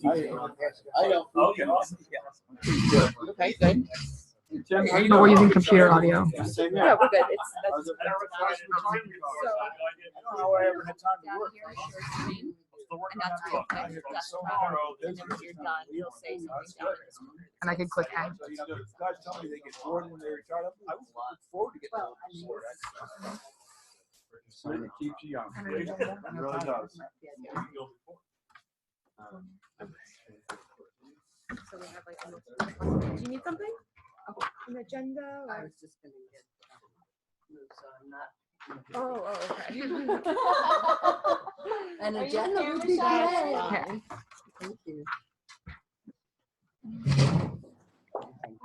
I don't. Okay, awesome. Okay, good. But we're using computer audio. Yeah, we're good. It's that's I don't know I ever had time to work. And that's real quick. That's tomorrow. And then when you're done, you'll say something down in this corner. And I can click end. So, guys tell me they get bored when they retire. I was looking forward to getting bored. So it keeps you young. It really does. So we have like do you need something? An agenda? I was just gonna get moved, so I'm not. Oh, okay. An agenda would be great. Okay. Thank you.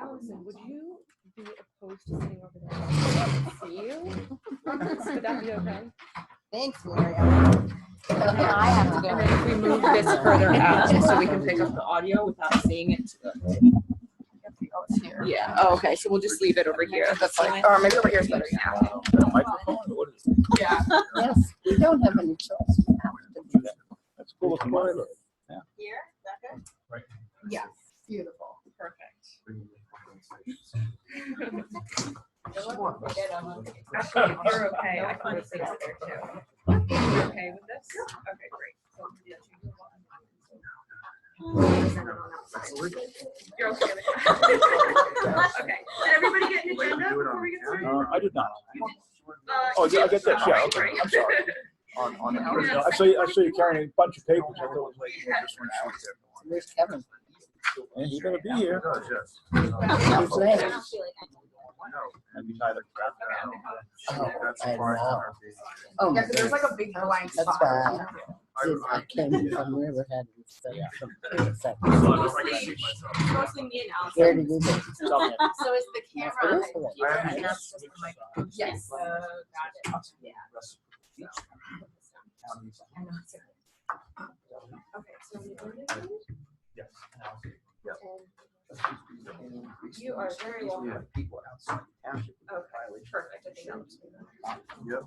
Allison, would you be opposed to sitting over there? See you? Would that be okay? Thanks, Miriam. I have to go. And then if we move this further out, just so we can pick up the audio without seeing it. Yeah. Oh, okay. So we'll just leave it over here. That's like, or maybe over here is better. Yeah. Microphone? What is it? Yeah. Yes, we don't have any choice. We have to do that. That's cool. Yeah. Here, is that good? Right. Yes, beautiful, perfect. Actually, if you're okay, I can just sit over there too. You're okay with this? Okay, great. So, yeah, you're okay with that? Okay. Did everybody get an agenda before we get started? I did not. Oh, yeah, I get that. Yeah, okay. I'm sorry. I saw you carrying a bunch of papers. I thought it was like just one sheet there. Where's Kevin? And he's gonna be here. His name? Maybe neither. Oh, I know. Oh, Yeah, because there's like a big blank that's spot. why I came from Riverhead instead of from Mostly me and Allison. Where did you go? So is the camera It is the here right. and that's just the mic? Yes. Got it. Yeah. I know it's okay. Okay, so we ordered it? Yes. You are very welcome. People outside the township. Okay, perfect. I think that looks good. Yep.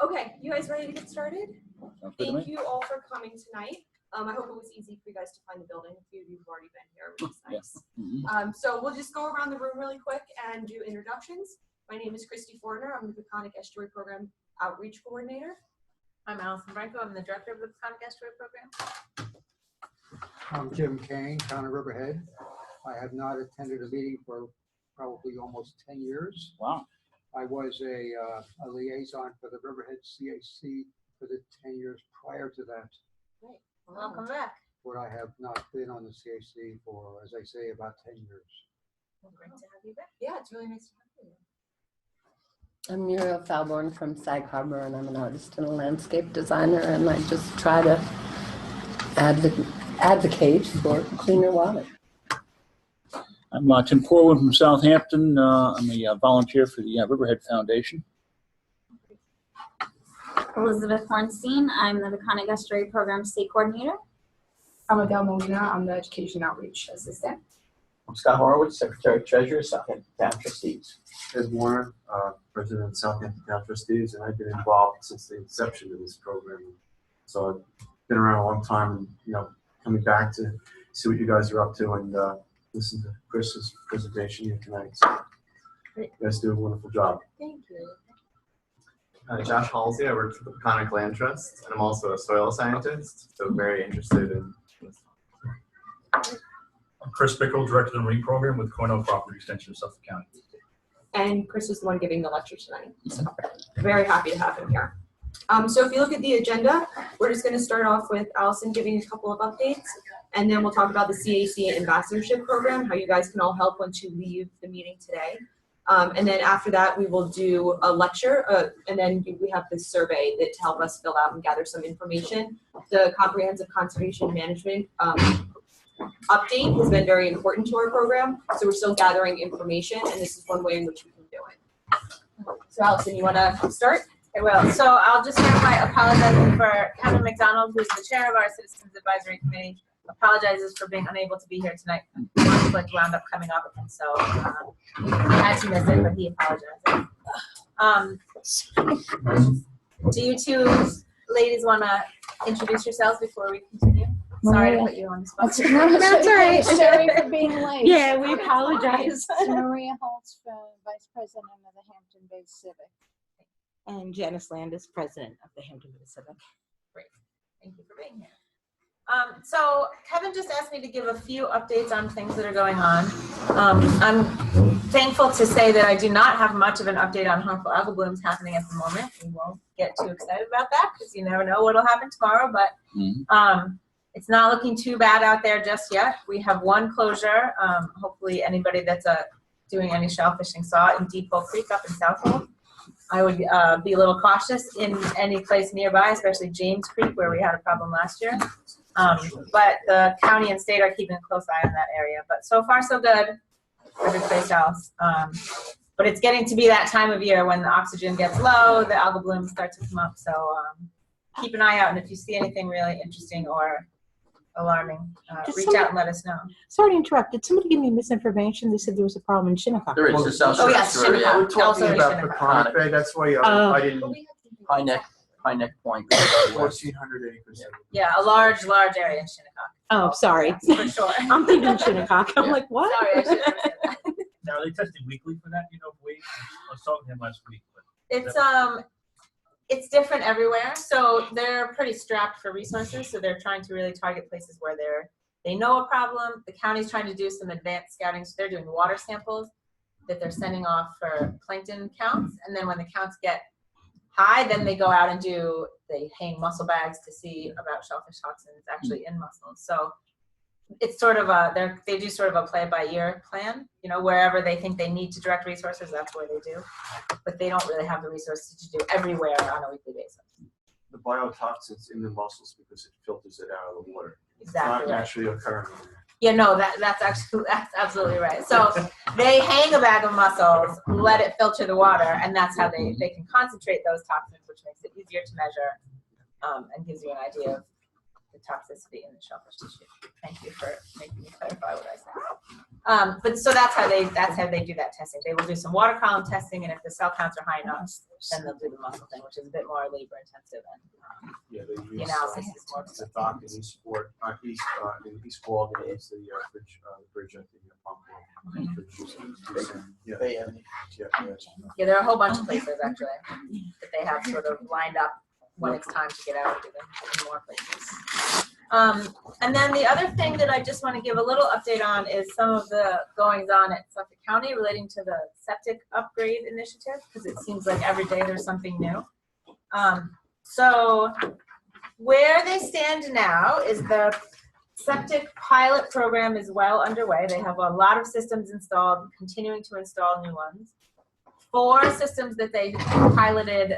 Okay, you guys ready to get started? Sounds good to Thank me. you all for coming tonight. I hope it was easy for you guys to find the building. A few of you have already been here, which is nice. Mhm. So we'll just go around the room really quick and do introductions. My name is Christy Fortner. I'm the Peconic Estuary Program Outreach Coordinator. I'm Allison Branco. I'm the director of the Peconic Estuary Program. I'm Jim Kane, Town of Riverhead. I have not attended a meeting for probably almost 10 years. Wow. I was a liaison for the Riverhead CAC for the 10 years prior to that, Welcome back. but I have not been on the CAC for, as I say, about 10 years. Great to have you back. Yeah, it's really nice to have you. I'm Muriel Falborn from Sag Harbor, and I'm an artist and a landscape designer, and I just try to advocate for cleaner water. I'm Tim Corwin from Southampton. I'm a volunteer for the Riverhead Foundation. Elizabeth Hornstein. I'm the Peconic Estuary Program State Coordinator. I'm Adele Molina. I'm the Education Outreach Assistant. I'm Scott Horowitz, Secretary Treasurer, Southampton Town Trustees. Ed Warren, President of Southampton Town Trustees, and I've been involved since the inception of this program. So I've been around a long time, and coming back to see what you guys are up to and listen to Chris's presentation here tonight. So you guys do a wonderful job. Thank you. Josh Halsey, I work for the Peconic Land Trust, and I'm also a soil scientist, so very interested in this. I'm Chris Bickle, Director of the Marine Program with Cornell Property Extension of Suffolk County. And Chris is the one giving the lecture tonight. So very happy to have him here. So if you look at the agenda, we're just going to start off with Allison giving a couple of updates, and then we'll talk about the CAC Ambassadorship Program, how you guys can all help once you leave the meeting today. And then after that, we will do a lecture, and then we have this survey that to help us fill out and gather some information. The Comprehensive Conservation Management update has been very important to our program, so we're still gathering information, and this is one way in which we can do it. So Allison, you want to start? I will. So I'll just start by apologizing for Kevin McDonald, who's the chair of our Citizens Advisory Committee. Apologizes for being unable to be here tonight. Conflict wound up coming up, and so I had to miss it, but he apologized. Do you two ladies want to introduce yourselves before we continue? Sorry to Maria. put you on the spot. That's all right. Sorry for being late. Yeah, we apologize. It's Maria Holtz, Vice President of the Hampton Bay Civic. And Janice Landis, President of the Hampton Bay Civic. Great. Thank you for being here. So Kevin just asked me to give a few updates on things that are going on. I'm thankful to say that I do not have much of an update on harmful algal blooms happening at the moment. We won't get too excited about that because you never know what'll happen tomorrow, but it's not looking too bad out there just yet. We have one closure. Hopefully anybody that's doing any shell fishing saw it in Depot Creek up in Southwold. I would be a little cautious in any place nearby, especially James Creek where we had a problem last year. But the county and state are keeping a close eye on that area. But so far so good, every place else. But it's getting to be that time of year when the oxygen gets low, the algal blooms start to come up. So keep an eye out, and if you see anything really interesting or alarming, reach out and let us know. Sorry to interrupt. Did somebody give me misinformation? They said there was a problem in Shinnecock. There is. It's also. Oh yes, We're Shinnecock. talking Also about Shinnecock. Peconic Bay, that's why Oh. I didn't. High Neck Point. 1,400 acres. Yeah, a large area in Shinnecock. Oh, sorry. For sure. I'm thinking Shinnecock. I'm like, what? Sorry, I should have said that. Now, are they testing weekly for that? You know, I was talking to him last week. But It's different everywhere. So they're pretty strapped for resources. So they're trying to really target places where they know a problem. The county's trying to do some advanced scouting. So they're doing water samples that they're sending off for plankton counts. And then when the counts get high, then they go out and they hang mussel bags to see about shellfish toxins actually in mussels. So it's sort of they do sort of a play-by-ear plan. You know, wherever they think they need to direct resources, that's where they do. But they don't really have the resources to do everywhere on a weekly basis. The biotoxins in the mussels because it filters it out of the water. Exactly. It's not Right. naturally occurring. Yeah, no, that's absolutely right. So they hang a bag of mussels, let it filter the water, and that's how they can concentrate those toxins, which makes it easier to measure and gives you an idea of the toxicity in the shellfish tissue. Thank you for making me clarify what I said. But so that's how they do that testing. They will do some water column testing, and if the cell counts are high enough, then they'll do the mussel thing, which is a bit more labor intensive, and They the analysis is more the dock in East Fort, East Quogue, and it's the bridge at the pump. Yeah. Yeah, there are a whole bunch of places actually that they have sort of lined up when it's time to get out and do them in more places. And then the other thing that I just want to give a little update on is some of the goings on at Suffolk County relating to the septic upgrade initiative, because it seems like every day there's something new. So where they stand now is the septic pilot program is well underway. They have a lot of systems installed, continuing to install new ones. 4 systems that they piloted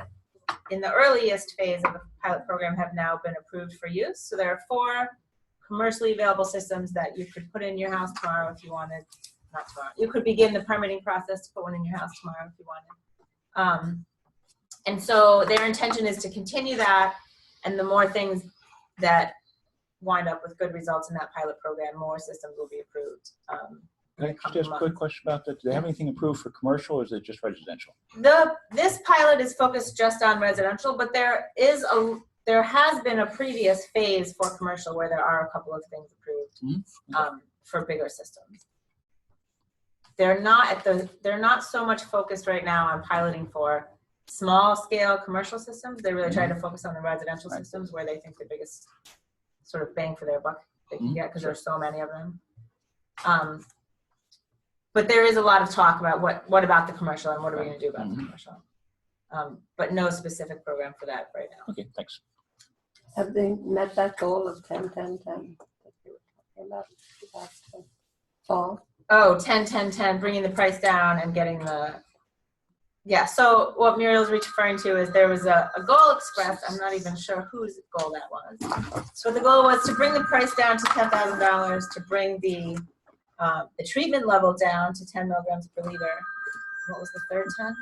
in the earliest phase of the pilot program have now been approved for use. So there are 4 commercially available systems that you could put in your house tomorrow if you wanted. Not tomorrow. You could begin the permitting process to put one in your house tomorrow if you wanted. And so their intention is to continue that, and the more things that wind up with good results in that pilot program, more systems will be approved. Can I just ask a quick question about that? Do they have anything approved for commercial, or is it just residential? This pilot is focused just on residential, but there has been a previous phase for commercial where there are a couple of things approved for bigger systems. They're not so much focused right now on piloting for small scale commercial systems. They really try to focus on the residential systems where they think the biggest sort of bang for their buck they can get, because there's so many of them. But there is a lot of talk about what about the commercial and what are we going to do about the commercial. But no specific program for that right now. Okay, thanks. Have they met that goal of 10, 10, 10 that you were talking about last fall? Oh, 10, 10, 10, bringing the price down and getting the, yeah. So what Muriel's referring to is there was a goal expressed. I'm not even sure whose goal that was. So the goal was to bring the price down to $10,000, to bring the treatment level down to 10 milligrams per liter. What was the third 10?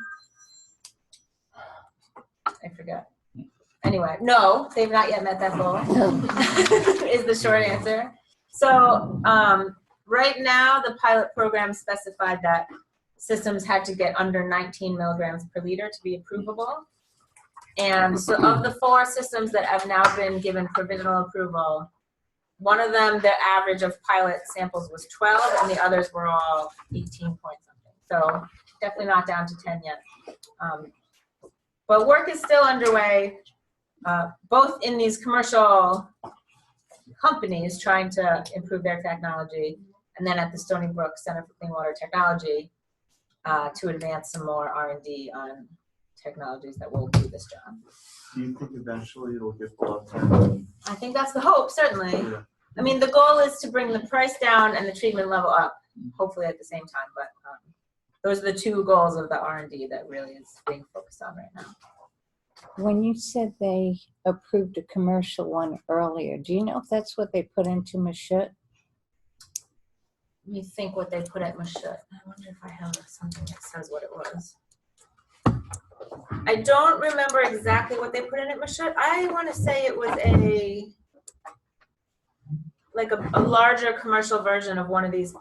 I forgot. Anyway, no, they've not yet met that goal, is the short answer. So right now, the pilot program specified that systems had to get under 19 milligrams per liter to be approvable. And so of the 4 systems that have now been given provisional approval, one of them, the average of pilot samples was 12, and the others were all 18 point something. So definitely not down to 10 yet. But work is still underway, both in these commercial companies trying to improve their technology, and then at the Stony Brook Center for Clean Water Technology to advance some more R&D on technologies that will do this job. Do you think eventually it'll get below 10? I think that's the hope, certainly. Yeah. I mean, the goal is to bring the price down and the treatment level up, hopefully at the same time. But those are the two goals of the R&D that really is being focused on right now. When you said they approved a commercial one earlier, do you know if that's what they put into Mashut? Let me think what they put at Mashut. I wonder if I have something that says what it was. I don't remember exactly what they put in at Mashut. I want to say it was a larger commercial version of one of these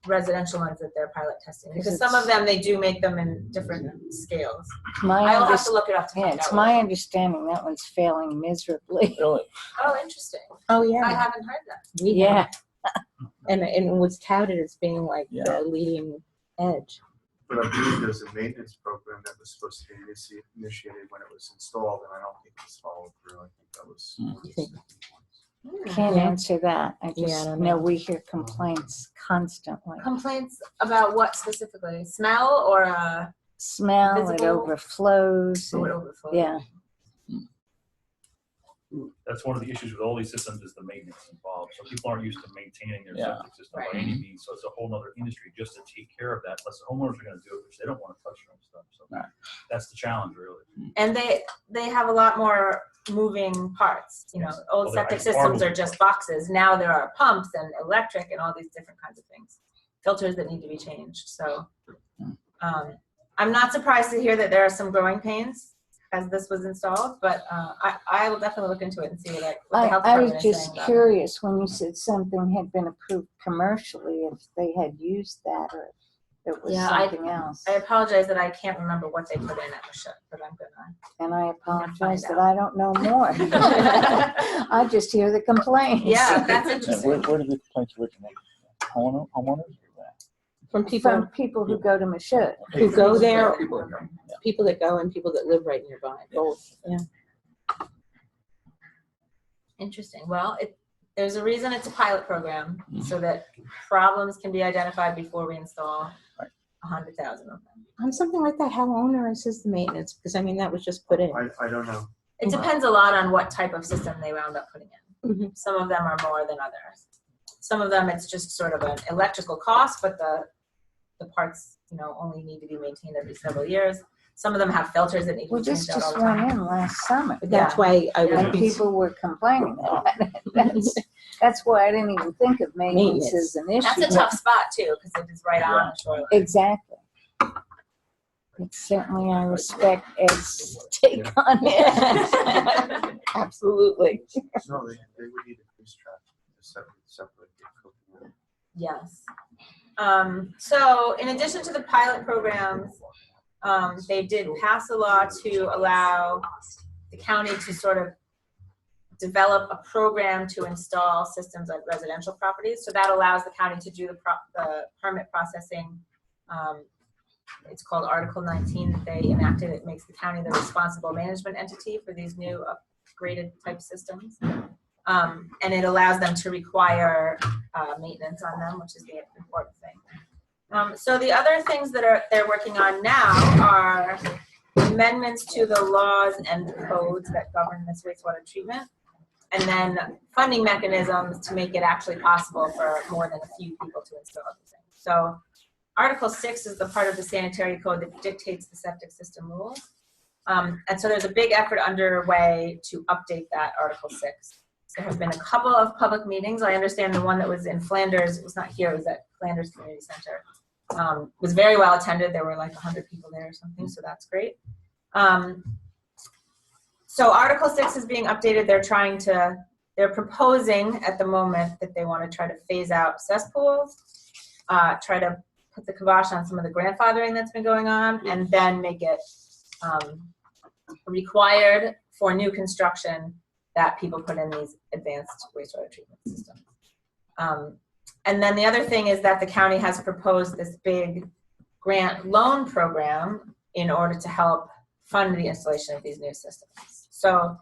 residential ones that they're pilot testing. Because some of them, they do make them in different scales. I'll have to look it up to find out. It's my understanding that one's failing miserably. Oh, interesting. Oh, yeah. I haven't heard that. Yeah. And it was touted as being like the leading edge. But I believe there's a maintenance program that was supposed to be initiated when it was installed, and I don't think it was followed through. I think that was. Can't answer that. I just I don't know know. we hear complaints constantly. Complaints about what specifically? Smell or Smell, it visible? overflows. Oh, it overflows. Yeah. That's one of the issues with all these systems is the maintenance involved. So people aren't used to maintaining their septic system by any means. So it's a whole other industry just to take care of that. Plus the homeowners are going to do it, which they don't want to touch their own stuff. So that's the challenge, really. And they have a lot more moving parts. You know, old Well, septic I- systems are just boxes. Now there are pumps and electric and all these different kinds of things. Filters that need to be changed. So I'm not surprised to hear that there are some growing pains as this was installed, but I will definitely look into it and see what the health I department was is just saying about curious when you said something had been approved commercially, if they had used that or if it was something else. I apologize that I can't remember what they put in at Mashut, but I'm gonna. And I apologize find that I don't know more. I just hear the complaints. Yeah, that's interesting. Where did the complaints originate? Homeowners? From people who go to Mashut. who go there, People people that go and people that live right nearby, both. Yeah. Interesting. Well, there's a reason it's a pilot program, so that problems can be identified before we install 100,000 of them. On something like that, how onerous is the maintenance? Because I mean, that was just put in. I don't know. It depends a lot on what type of system they wound up putting in. Mhm. Some of them are more than others. Some of them it's just sort of an electrical cost, but the parts, only need to be maintained every several years. Some of them have filters that need to be This changed out all just the time. went in last summer. That's why I And would be. people were complaining. That's why I didn't even think of maintenance as an issue. That's a tough spot too, because it is right on the shoreline. Exactly. But certainly I respect Ed's take on it. Absolutely. No, they would need a grease trap to separate the cooking. Yes. So in addition to the pilot programs, they did pass a law to allow the county to sort of develop a program to install systems on residential properties. So that allows the county to do the permit processing. It's called Article 19 that they enacted. It makes the county the responsible management entity for these new upgraded type systems. And it allows them to require maintenance on them, which is the important thing. So the other things that they're working on now are amendments to the laws and codes that govern this wastewater treatment, and then funding mechanisms to make it actually possible for more than a few people to install these things. So Article 6 is the part of the sanitary code that dictates the septic system rules. And so there's a big effort underway to update that Article 6. There have been a couple of public meetings. I understand the one that was in Flanders, it was not here, it was at Flanders Community Center. Was very well attended. There were like 100 people there or something, so that's great. So Article 6 is being updated. They're proposing at the moment that they want to try to phase out cesspools, try to put the kibosh on some of the grandfathering that's been going on, and then make it required for new construction that people put in these advanced wastewater treatment systems. And then the other thing is that the county has proposed this big grant loan program in order to help fund the installation of these new systems. So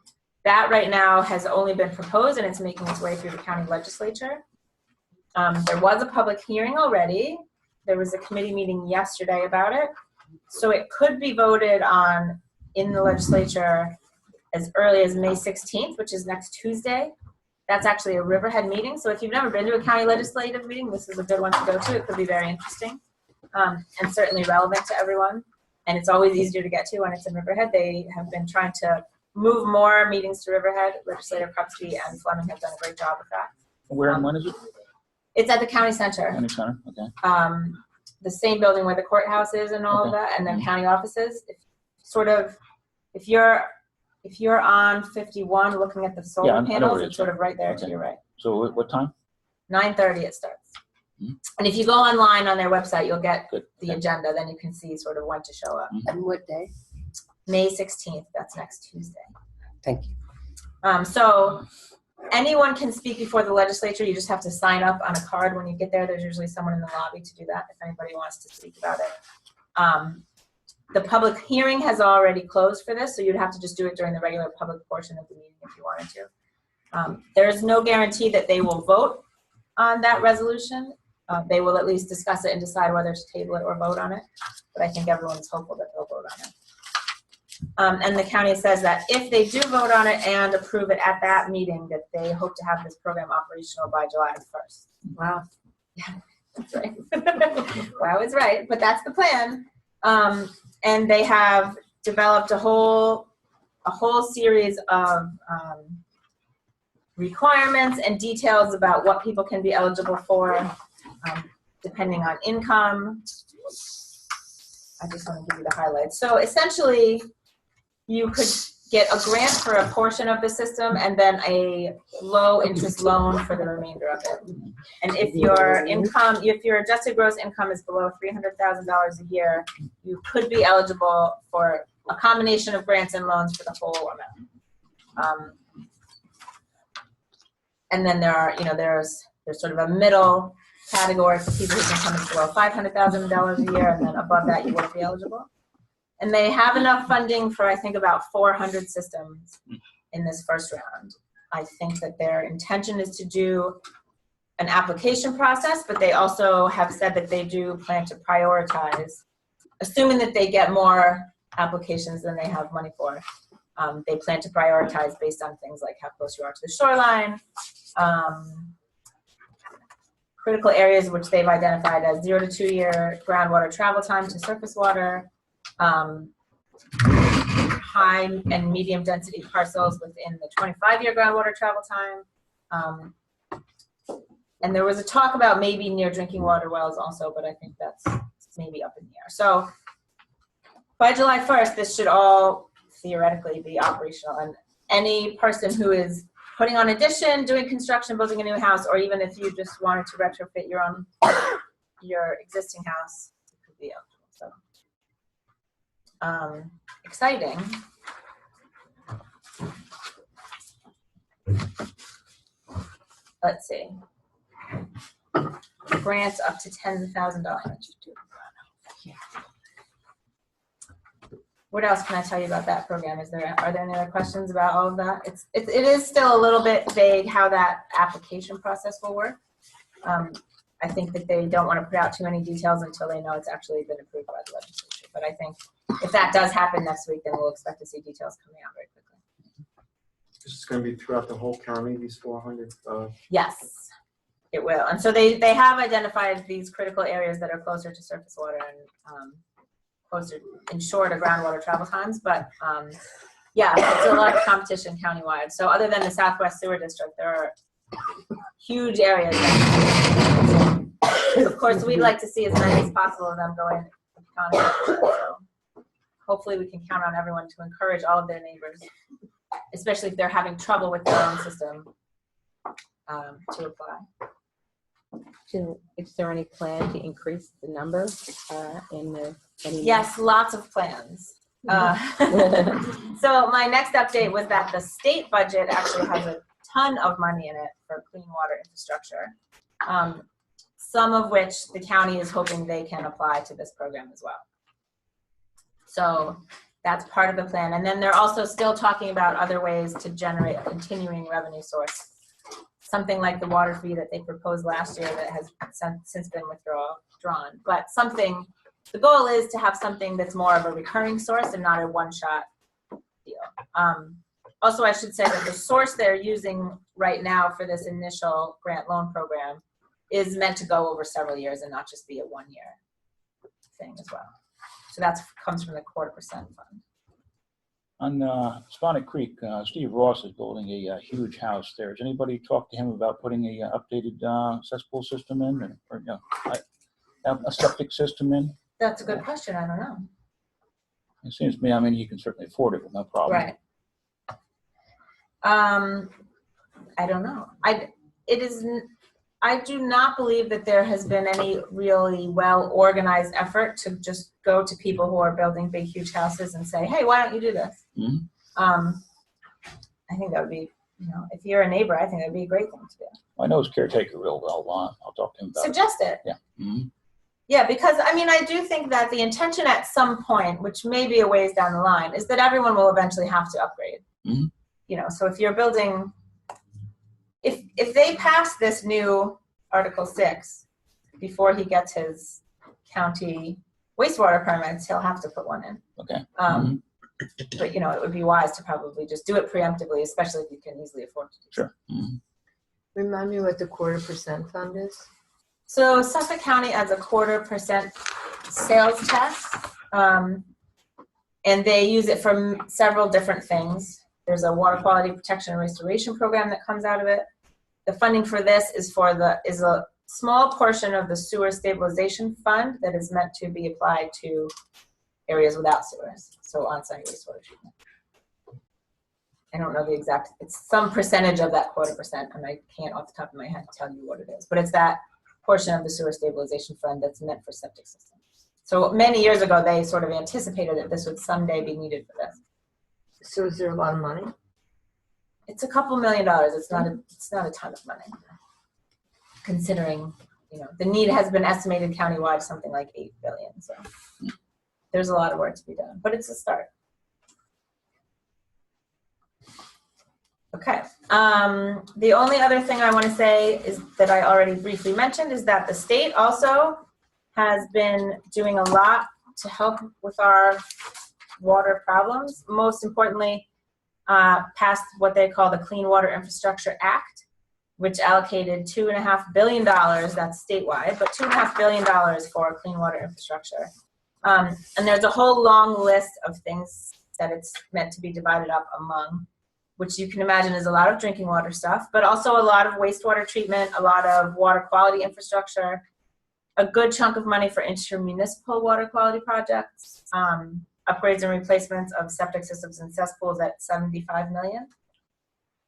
that right now has only been proposed and it's making its way through the county legislature. There was a public hearing already. There was a committee meeting yesterday about it. So it could be voted on in the legislature as early as May 16th, which is next Tuesday. That's actually a Riverhead meeting. So if you've never been to a county legislative meeting, this is a good one to go to. It could be very interesting and certainly relevant to everyone. And it's always easier to get to when it's in Riverhead. They have been trying to move more meetings to Riverhead. Legislator Krupski and Fleming have done a great job with that. Where and when is it? It's at the county center. County center, okay. The same building where the courthouse is and all of that, and then county offices. If you're on 51 looking at the solar panels, it's sort of right there to your right. So what time? 9:30 it starts. And if you go online on their website, you'll get the agenda. Then you can see sort of when to show up. And what day? May 16th. That's next Tuesday. Thank you. So anyone can speak before the legislature. You just have to sign up on a card when you get there. There's usually someone in the lobby to do that if anybody wants to speak about it. The public hearing has already closed for this, so you'd have to just do it during the regular public portion of the meeting if you wanted to. There's no guarantee that they will vote on that resolution. They will at least discuss it and decide whether to table it or vote on it. But I think everyone's hopeful that they'll vote on it. And the county says that if they do vote on it and approve it at that meeting, that they hope to have this program operational by July 1st. Wow. Yeah, that's right. Wow is right, but that's the plan. And they have developed a whole series of requirements and details about what people can be eligible for, depending on income. I just want to give you the highlights. So essentially, you could get a grant for a portion of the system and then a low interest loan for the remainder of it. And if your income, if your adjusted gross income is below $300,000 a year, you could be eligible for a combination of grants and loans for the whole amount. And then there are, there's sort of a middle category for people whose income is below $500,000 a year, and then above that you won't be eligible. And they have enough funding for, I think, about 400 systems in this first round. I think that their intention is to do an application process, but they also have said that they do plan to prioritize, assuming that they get more applications than they have money for. They plan to prioritize based on things like how close you are to the shoreline, critical areas which they've identified as 0 to 2 year groundwater travel time to surface water, high and medium density parcels within the 25-year groundwater travel time. And there was a talk about maybe near drinking water wells also, but I think that's maybe up in the air. So by July 1st, this should all theoretically be operational. And any person who is putting on addition, doing construction, building a new house, or even if you just wanted to retrofit your existing house, it could be eligible. So exciting. Let's see. Grants up to $10,000. What else can I tell you about that program? Are there any other questions about all of that? It is still a little bit vague how that application process will work. I think that they don't want to put out too many details until they know it's actually been approved by the legislature. But I think if that does happen next week, then we'll expect to see details coming out very quickly. This is going to be throughout the whole county, these 400? Yes, it will. And so they have identified these critical areas that are closer to surface water and closer in shorter groundwater travel times. But yeah, it's a lot of competition countywide. So other than the Southwest Sewer District, there are huge areas. Of course, we'd like to see as many as possible of them going to Peconic. So hopefully we can count on everyone to encourage all of their neighbors, especially if they're having trouble with their own system, to apply. Is there any plan to increase the number in the? Yes, lots of plans. So my next update was that the state budget actually has a ton of money in it for clean water infrastructure, some of which the county is hoping they can apply to this program as well. So that's part of the plan. And then they're also still talking about other ways to generate a continuing revenue source. Something like the water fee that they proposed last year that has since been withdrawn. But something, the goal is to have something that's more of a recurring source and not a one-shot deal. Also, I should say that the source they're using right now for this initial grant loan program is meant to go over several years and not just be a one-year thing as well. So that comes from the 0.25% fund. On Sonic Creek, Steve Ross is building a huge house there. Has anybody talked to him about putting a updated cesspool system in, or a septic system in? That's a good question. I don't know. It seems to me, I mean, he can certainly afford it with no problem. Right. I don't know. I do not believe that there has been any really well-organized effort to just go to people who are building big, huge houses and say, hey, why don't you do this? Mm-hmm. I think that would be, if you're a neighbor, I think that would be a great thing to do. Well, I know his caretaker real well. I'll talk to him about Suggest it. Yeah. Mm-hmm. Yeah, because, I do think that the intention at some point, which may be a ways down the line, is that everyone will eventually have to upgrade. Mm-hmm. So if you're building... If they pass this new Article 6 before he gets his county wastewater permits, he'll have to put one in. Okay. But it would be wise to probably just do it preemptively, especially if you can easily afford to do so. Sure. Mm-hmm. Remind me what the 0.25% fund is? So Suffolk County has a 0.25% sales tax, and they use it for several different things. There's a water quality protection and restoration program that comes out of it. The funding for this is a small portion of the sewer stabilization fund that is meant to be applied to areas without sewers, so on-site wastewater treatment. I don't know the exact, it's some percentage of that 0.25%, and I can't off the top of my head tell you what it is, but it's that portion of the sewer stabilization fund that's meant for septic systems. So many years ago, they sort of anticipated that this would someday be needed for this. So is there a lot of money? It's a couple $1 million. It's not a ton of money, considering the need has been estimated countywide something like $8 billion. So there's a lot of work to be done, but it's a start. Okay. The only other thing I want to say is that I already briefly mentioned is that the state also has been doing a lot to help with our water problems. Most importantly, passed what they call the Clean Water Infrastructure Act, which allocated $2.5 billion, that's statewide, but $2.5 billion for clean water infrastructure. And there's a whole long list of things that it's meant to be divided up among, which you can imagine is a lot of drinking water stuff, but also a lot of wastewater treatment, a lot of water quality infrastructure, a good chunk of money for intermunicipal water quality projects, upgrades and replacements of septic systems and cesspools at $75 million.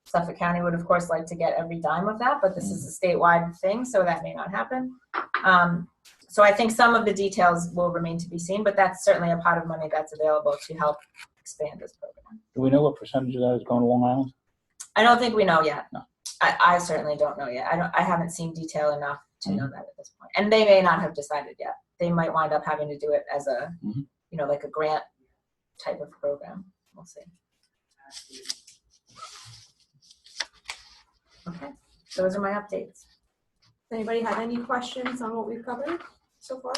Suffolk County would, of course, like to get every dime of that, but this is a statewide thing, so that may not happen. So I think some of the details will remain to be seen, but that's certainly a pot of money that's available to help expand this program. Do we know what percentage of that is going to Long Island? I don't think we know yet. No. I certainly don't know yet. I haven't seen detail enough to know that at this point. And they may not have decided yet. They might wind up having to do it as a, like a grant type of program. We'll see. Okay, those are my updates. Anybody have any questions on what we've covered so far?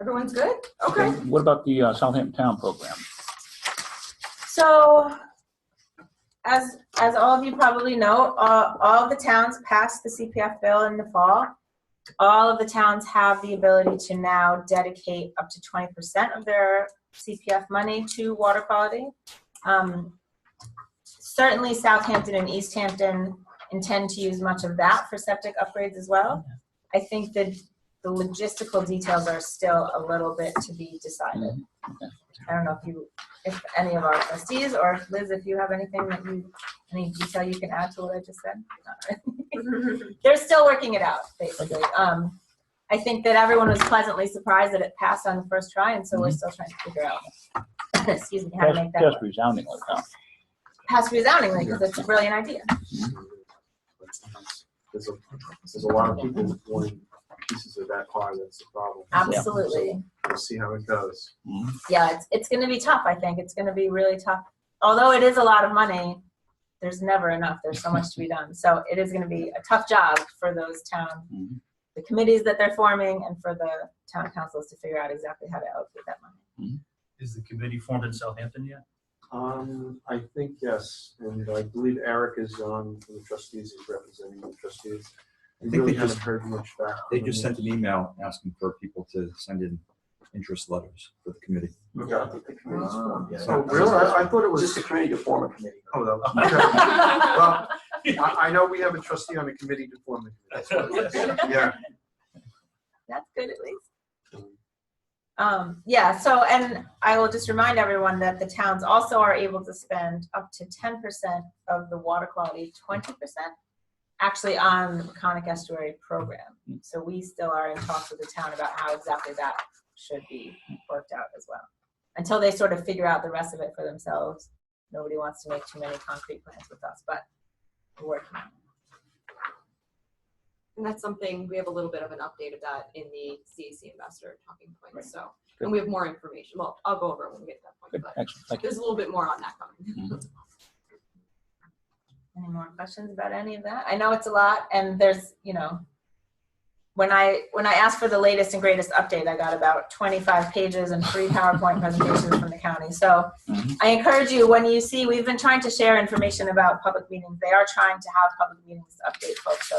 Everyone's good? Okay. What about the Southampton Town program? So, as all of you probably know, all of the towns passed the CPF bill in the fall. All of the towns have the ability to now dedicate up to 20% of their CPF money to water quality. Certainly Southampton and East Hampton intend to use much of that for septic upgrades as well. I think that the logistical details are still a little bit to be decided. I don't know if any of our trustees or Liz, if you have anything any detail you can add to what I just said. They're still working it out, basically. I think that everyone was pleasantly surprised that it passed on the first try, and so we're still trying to figure out, excuse me, how to make that Just work. resoundingly, huh? Pass resoundingly, because it's a brilliant idea. There's a lot of people wanting pieces of that pie. That's the problem. Absolutely. So we'll see how it goes. Yeah, it's going to be tough, I think. It's going to be really tough. Although it is a lot of money, there's never enough. There's so much to be done. So it is going to be a tough job for those the committees that they're forming, and for the town councils to figure out exactly how to allocate that money. Is the committee formed in Southampton yet? I think yes, and I believe Eric is on for the trustees. He's representing the trustees. I think really they haven't just heard much back. They from just them. sent an email asking for people to send in interest letters for the committee. Yeah, I think the committee's formed. Yeah. Oh, really? I thought it was Just a committee to form a committee. Oh, no. Okay. Well, I know we have a trustee on the committee to form the committee. Yeah. That's good, at least. Yeah, so, and I will just remind everyone that the towns also are able to spend up to 10% of the water quality, 20% actually on the Peconic Estuary program. So we still are in talks with the town about how exactly that should be worked out as well. Until they sort of figure out the rest of it for themselves. Nobody wants to make too many concrete plans with us, but we're working on it. And that's something, we have a little bit of an update of that in the CAC investor talking points. Right. So, Good. and we have more information. Well, I'll go over it when we get to that point. Good. But Excellent. Thank you. there's a little bit more on that coming. Any more questions about any of that? I know it's a lot, and there's, you know, when I asked for the latest and greatest update, I got about 25 pages and 3 PowerPoint presentations from the county. So I encourage you, when you see, we've been trying to share information about public meetings. They are trying to have public meetings to update folks. So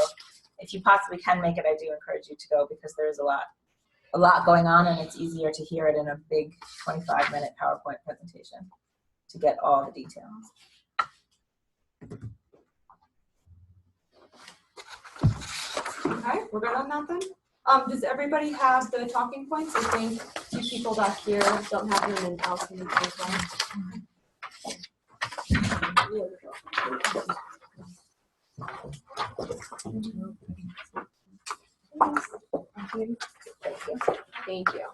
if you possibly can make it, I do encourage you to go, because there is a lot going on, and it's easier to hear it in a big 25-minute PowerPoint presentation to get all the details. Okay, we're good on that then? Does everybody have the talking points? I think 2 people back here don't have them, and Allison needs as Thank you.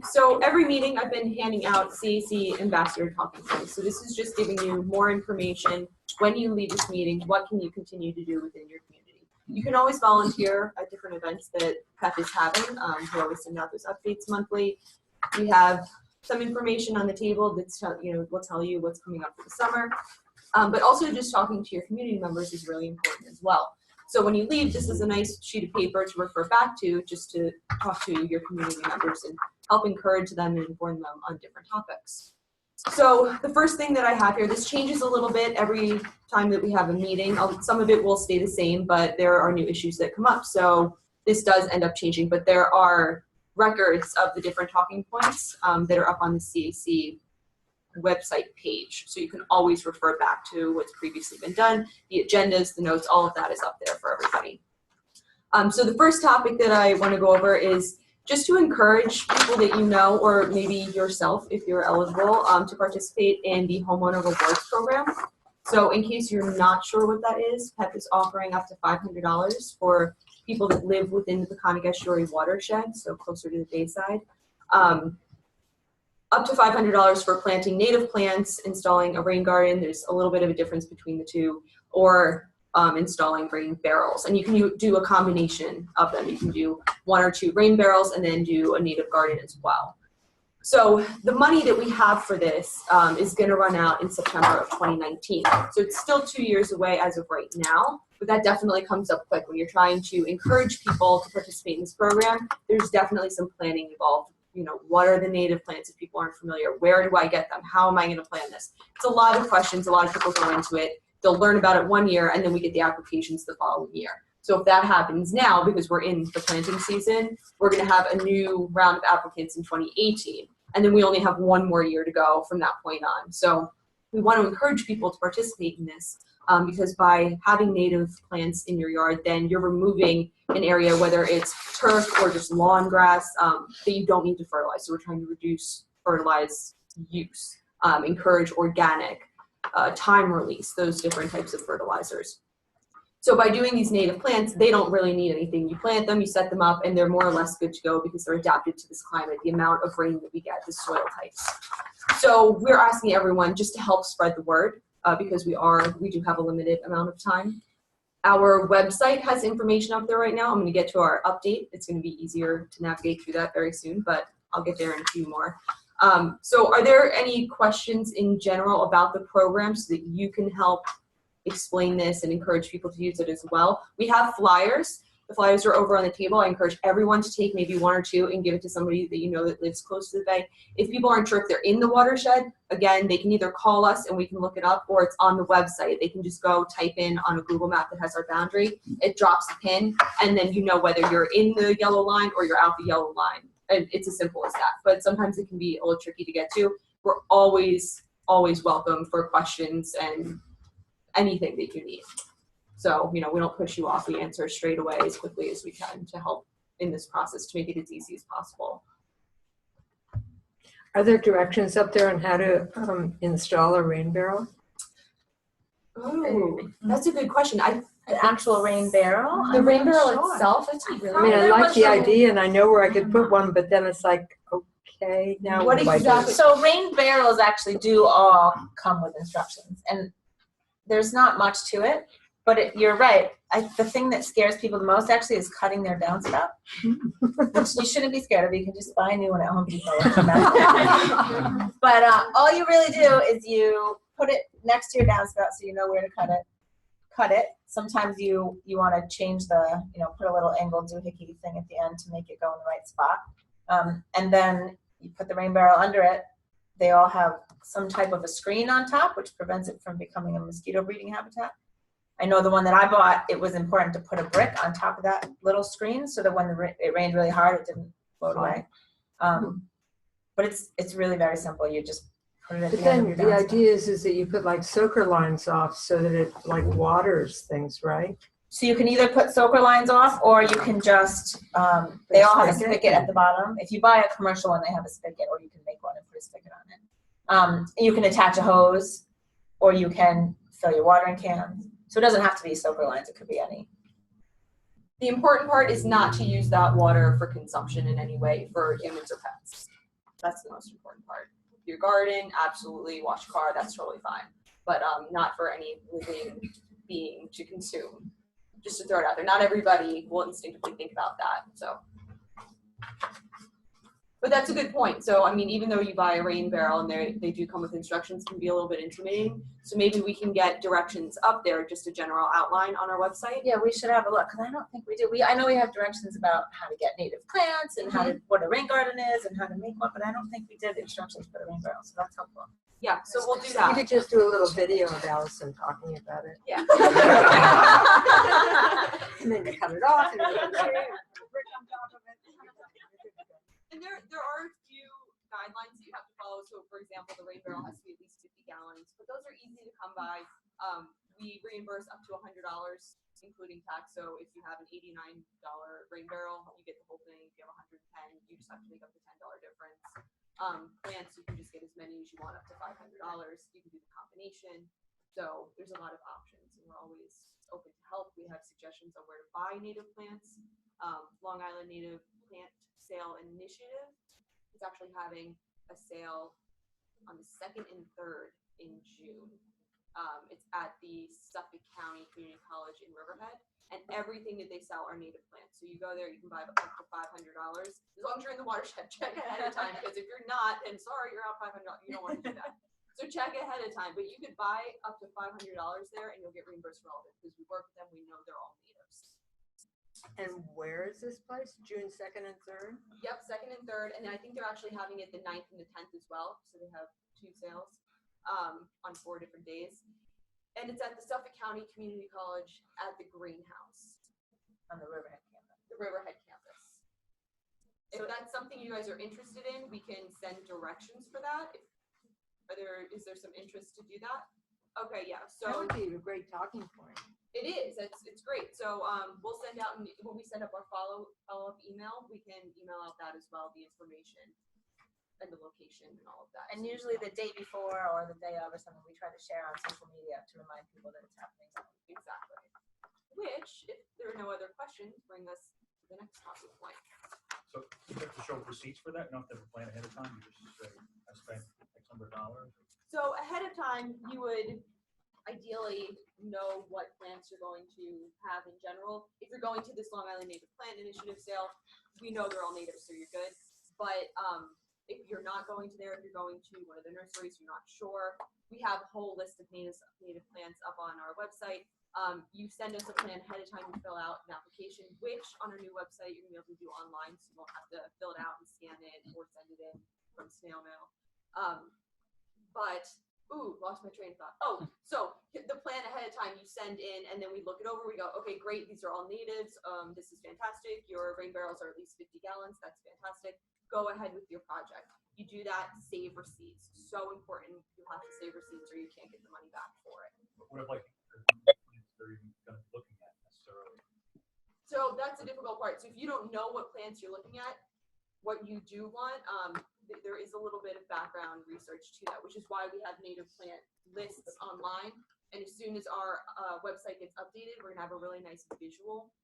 So every meeting I've been handing out CAC ambassador talking points. So this is just giving you more information when you leave this meeting. What can you continue to do within your community? You can always volunteer at different events that PEP is having. We always send out those updates monthly. We have some information on the table that's will tell you what's coming up for the summer. But also just talking to your community members is really important as well. So when you leave, this is a nice sheet of paper to refer back to, just to talk to your community members and help encourage them and inform them on different topics. So the first thing that I have here, this changes a little bit every time that we have a meeting. Some of it will stay the same, but there are new issues that come up. So this does end up changing, but there are records of the different talking points that are up on the CAC website page. So you can always refer back to what's previously been done. The agendas, the notes, all of that is up there for everybody. So the first topic that I want to go over is just to encourage people that you know, or maybe yourself if you're eligible, to participate in the homeowner rewards program. So in case you're not sure what that is, PEP is offering up to $500 for people that live within the Peconic Estuary watershed, so closer to the bayside. Up to $500 for planting native plants, installing a rain garden. There's a little bit of a difference between the two, or installing rain barrels. And you can do a combination of them. You can do 1 or 2 rain barrels and then do a native garden as well. So the money that we have for this is going to run out in September of 2019. So it's still 2 years away as of right now, but that definitely comes up quick when you're trying to encourage people to participate in this program. There's definitely some planning involved. You know, what are the native plants if people aren't familiar? Where do I get them? How am I going to plan this? It's a lot of questions. A lot of people go into it. They'll learn about it 1 year, and then we get the applications the following year. So if that happens now, because we're in the planting season, we're going to have a new round of applicants in 2018. And then we only have 1 more year to go from that point on. So we want to encourage people to participate in this because by having native plants in your yard, then you're removing an area, whether it's turf or just lawn grass, that you don't need to fertilize. So we're trying to reduce fertilize use, encourage organic, time release, those different types of fertilizers. So by doing these native plants, they don't really need anything. You plant them, you set them up, and they're more or less good to go because they're adapted to this climate, the amount of rain that we get, the soil types. So we're asking everyone just to help spread the word because we do have a limited amount of time. Our website has information up there right now. I'm going to get to our update. It's going to be easier to navigate through that very soon, but I'll get there in a few more. So are there any questions in general about the program so that you can help explain this and encourage people to use it as well? We have flyers. The flyers are over on the table. I encourage everyone to take maybe one or two and give it to somebody that you know that lives close to the bay. If people aren't sure if they're in the watershed, again, they can either call us and we can look it up, or it's on the website. They can just go type in on a Google map that has our boundary. It drops a pin, and then you know whether you're in the yellow line or you're out the yellow line. And it's as simple as that. But sometimes it can be a little tricky to get to. We're always welcome for questions and anything that you need. So, we don't push you off. We answer straight away as quickly as we can to help in this process to make it as easy as possible. Are there directions up there on how to install a rain barrel? Oh, that's a good question. An actual rain barrel? The rain barrel itself, it's really. I mean, I like the idea and I know where I could put one, but then it's like, okay, now what do I do? So rain barrels actually do all come with instructions, and there's not much to it. But you're right. The thing that scares people the most actually is cutting their downspout, which you shouldn't be scared of. You can just buy a new one at Home Depot. But all you really do is you put it next to your downspout so you know where to cut it. Cut it. Sometimes you want to change the, put a little angled doohickey thing at the end to make it go in the right spot. And then you put the rain barrel under it. They all have some type of a screen on top, which prevents it from becoming a mosquito breeding habitat. I know the one that I bought, it was important to put a brick on top of that little screen so that when it rained really hard, it didn't float away. But it's really very simple. You just put it at the end of your the idea is that you put like soaker lines off so that it like waters things, right? So you can either put soaker lines off, or you can just, they all have a spigot at the bottom. If you buy a commercial one, they have a spigot, or you can make one and put a spigot on it. You can attach a hose, or you can fill your watering cans. So it doesn't have to be soaker lines, it could be any. The important part is not to use that water for consumption in any way for humans or pets. That's the most important part. Your garden, absolutely, wash your car, that's totally fine. But not for any living being to consume. Just to throw it out there. Not everybody will instinctively think about that. So. But that's a good point. So, I mean, even though you buy a rain barrel and they do come with instructions, it can be a little bit intimidating. So maybe we can get directions up there, just a general outline on our website. Yeah, we should have a look, because I don't think we do. I know we have directions about how to get native plants and what a rain garden is and how to make one, but I don't think we did instructions for the rain barrel, so that's helpful. Yeah, so we'll do that. You could just do a little video of Allison talking about it. Yeah. And then you cut it off and you put a tree and a brick on top of it. And there are a few guidelines that you have to follow. So, for example, the rain barrel has to be at least 50 gallons, but those are easy to come by. We reimburse up to $100, including tax. So, if you have an $89 rain barrel, you get the whole thing. If you have 110, you just have to make up the $10 difference. Plants, you can just get as many as you want, up to $500. You can do the combination. So, there's a lot of options, and we're always open to help. We have suggestions on where to buy native plants. Long Island Native Plant Sale Initiative is actually having a sale on the 2nd and 3rd in June. It's at the Suffolk County Community College in Riverhead, and everything that they sell are native plants. So you go there, you can buy up to $500. As long as you're in the watershed, check ahead of time, because if you're not, then sorry, you're out $500. You don't want to do that. So check ahead of time, but you could buy up to $500 there, and you'll get reimbursed for all of it because we work with them. We know they're all natives. And where is this place? June 2nd and 3rd? Yep, 2nd and 3rd, and then I think they're actually having it the 9th and the 10th as well. So they have 2 sales on 4 different days. And it's at the Suffolk County Community College at the Greenhouse. On the Riverhead campus. The Riverhead campus. If that's something you guys are interested in, we can send directions for that. Is there some interest to do that? Okay, yeah. So that would be a great talking point. It is. It's great. So we'll send out, when we send up our follow-up email, we can email out that as well, the information and the location and all of that. And usually the day before or the day of or something, we try to share on social media to remind people that it's happening. Exactly. which, if there are no other questions, bring us to the next topic point. So you have to show receipts for that? You don't have to plan ahead of time? You just say, I spent X number of dollars? So ahead of time, you would ideally know what plants you're going to have in general. If you're going to this Long Island Native Plant Initiative sale, we know they're all native, so you're good. But if you're not going to there, if you're going to one of the nurseries, you're not sure, we have a whole list of native plants up on our website. You send us a plan ahead of time, you fill out an application, which on our new website you're gonna be able to do online, so you won't have to fill it out and scan it or send it in from snail mail. Lost my train of thought. Oh, so the plan ahead of time you send in, and then we look it over. We go, okay, great, these are all natives. This is fantastic. Your rain barrels are at least 50 gallons. That's fantastic. Go ahead with your project. You do that, save receipts. So important. You have to save receipts or you can't get the money back for it. What if like they're even going to be looking at necessarily? So that's the difficult part. So if you don't know what plants you're looking at, what you do want, there is a little bit of background research to that, which is why we have native plant lists online. And as soon as our website gets updated, we're gonna have a really nice visual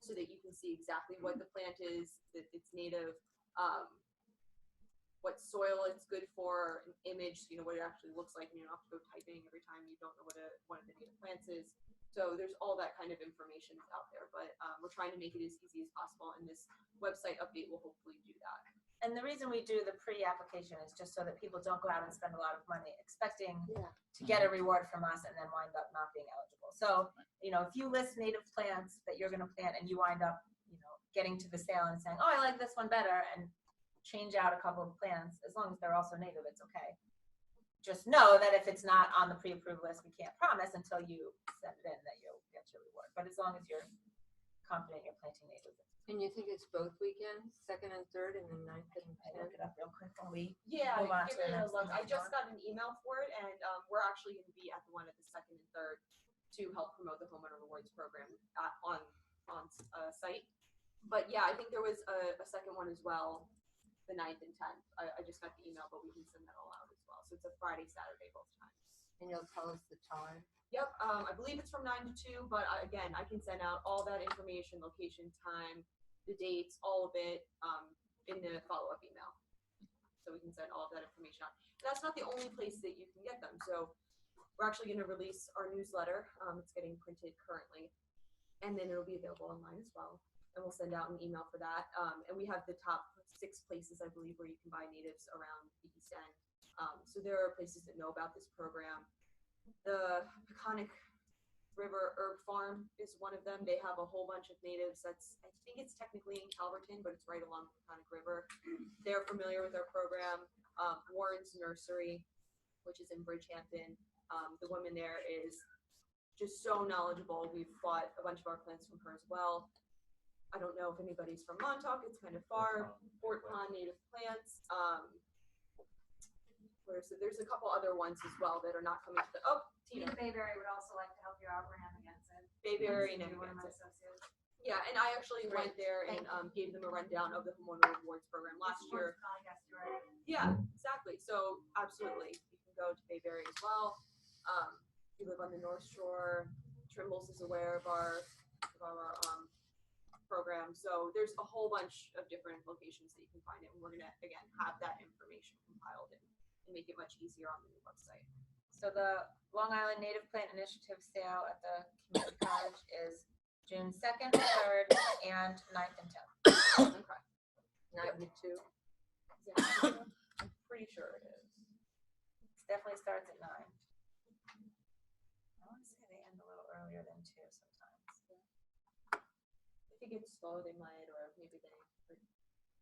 so that you can see exactly what the plant is, that it's native, what soil it's good for, an image, what it actually looks like, and you don't have to go typing every time you don't know what one of the native plants is. So there's all that kind of information out there, but we're trying to make it as easy as possible, and this website update will hopefully do that. And the reason we do the pre-application is just so that people don't go out and spend a lot of money expecting to get a reward from us and then wind up not being eligible. So, if you list native plants that you're going to plant and you wind up, getting to the sale and saying, oh, I like this one better, and change out a couple of plants, as long as they're also native, it's okay. Just know that if it's not on the pre-approved list, we can't promise until you send it in that you'll get your reward. But as long as you're confident you're planting native. And you think it's both weekends, 2nd and 3rd, and then 9th and 10th? Look it up real quick while we move on to give the it a next look. one. I just got an email for it, and we're actually going to be at the one at the 2nd and 3rd to help promote the Homeowner Rewards program on site. But yeah, I think there was a second one as well, the 9th and 10th. I just got the email, but we can send that all out as well. So it's a Friday, Saturday, both times. And you'll tell us the time? Yep, I believe it's from 9 to 2, but again, I can send out all that information, location, time, the dates, all of it in the follow-up email. So we can send all of that information out. And that's not the only place that you can get them. So we're actually going to release our newsletter. It's getting printed currently, and then it'll be available online as well. And we'll send out an email for that. And we have the top 6 places, I believe, where you can buy natives around the East End. So there are places that know about this program. The Peconic River Herb Farm is one of them. They have a whole bunch of natives. I think it's technically in Calverton, but it's right along the Peconic River. They're familiar with our program. Warren's Nursery, which is in Bridgehampton. The woman there is just so knowledgeable. We've bought a bunch of our plants from her as well. I don't know if anybody's from Montauk. It's kind of far. Fort Pond Native Plants. So there's a couple other ones as well that are not coming to the. Oh, Tina. Bayberry would also like to help you out, Narragansett. Bayberry and one of my Narragansett. associates. Yeah, and I actually went there and gave them a rundown of the Homeowner Rewards program last year. Yeah, exactly. So absolutely, you can go to Bayberry as well. You live on the North Shore. Trimble's is aware of our program. So there's a whole bunch of different locations that you can find it, and we're gonna again have that information compiled and make it much easier on the new website. So the Long Island Native Plant Initiative sale at the community college is June 2nd, 3rd, and 9th and 10th. Okay. 9 to 2? I'm pretty sure it is. It definitely starts at 9. I want to say they end a little earlier than 2 sometimes. If it gets slow, they might, or maybe they.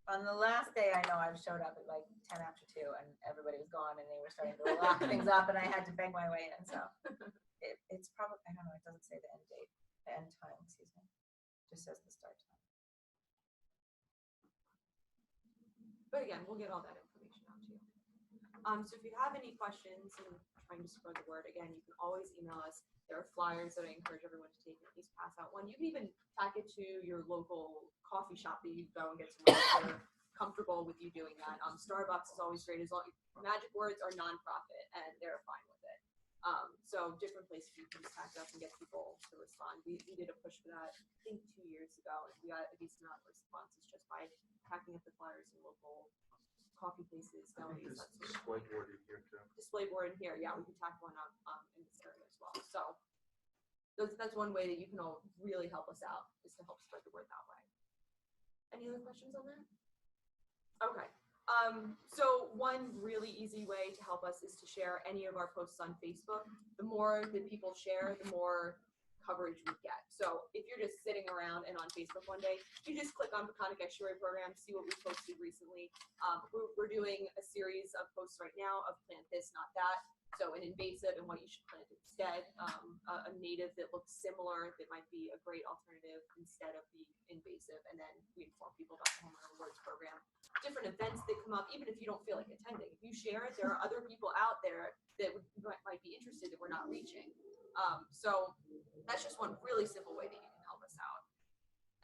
On the last day, I know I showed up at like 10 after 2 and everybody was gone and they were starting to lock things up and I had to beg my way in. So it's probably, I don't know, it doesn't say the end date, the end time, excuse me. It just says the start time. But again, we'll get all that information out to you. So if you have any questions and trying to spread the word, again, you can always email us. There are flyers that I encourage everyone to take and at least pass out one. You can even tack it to your local coffee shop that you go and get some that are comfortable with you doing that. Starbucks is always great. As long Magic Words are nonprofit and they're fine with it. So different places you can just tack up and get people to respond. We did a push for that, I think 2 years ago, and we got a decent amount of responses just by packing up the flyers in local coffee places, I think delis, there's that sort of display thing. board in here too. Display board in here, yeah, we can tack one up in this area as well. So that's one way that you can all really help us out, is to help spread the word that way. Any other questions on that? Okay. So one really easy way to help us is to share any of our posts on Facebook. The more that people share, the more coverage we get. So if you're just sitting around and on Facebook one day, you just click on Peconic Estuary Program, see what we posted recently. We're doing a series of posts right now of plant this, not that. So an invasive and what you should plant instead. A native that looks similar that might be a great alternative instead of the invasive. And then we inform people about the Homeowner Rewards Program. Different events that come up, even if you don't feel like attending. If you share it, there are other people out there that might be interested that we're not reaching. So that's just one really simple way that you can help us out.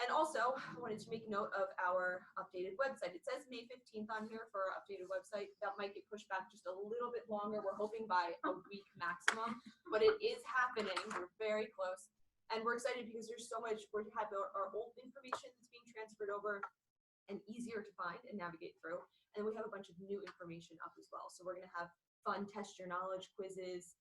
And also, I wanted to make note of our updated website. It says May 15th on here for our updated website. That might get pushed back just a little bit longer. We're hoping by a week maximum, but it is happening. We're very close. And we're excited because there's so much, we have our old information that's being transferred over and easier to find and navigate through. And we have a bunch of new information up as well. So we're going to have fun test your knowledge quizzes,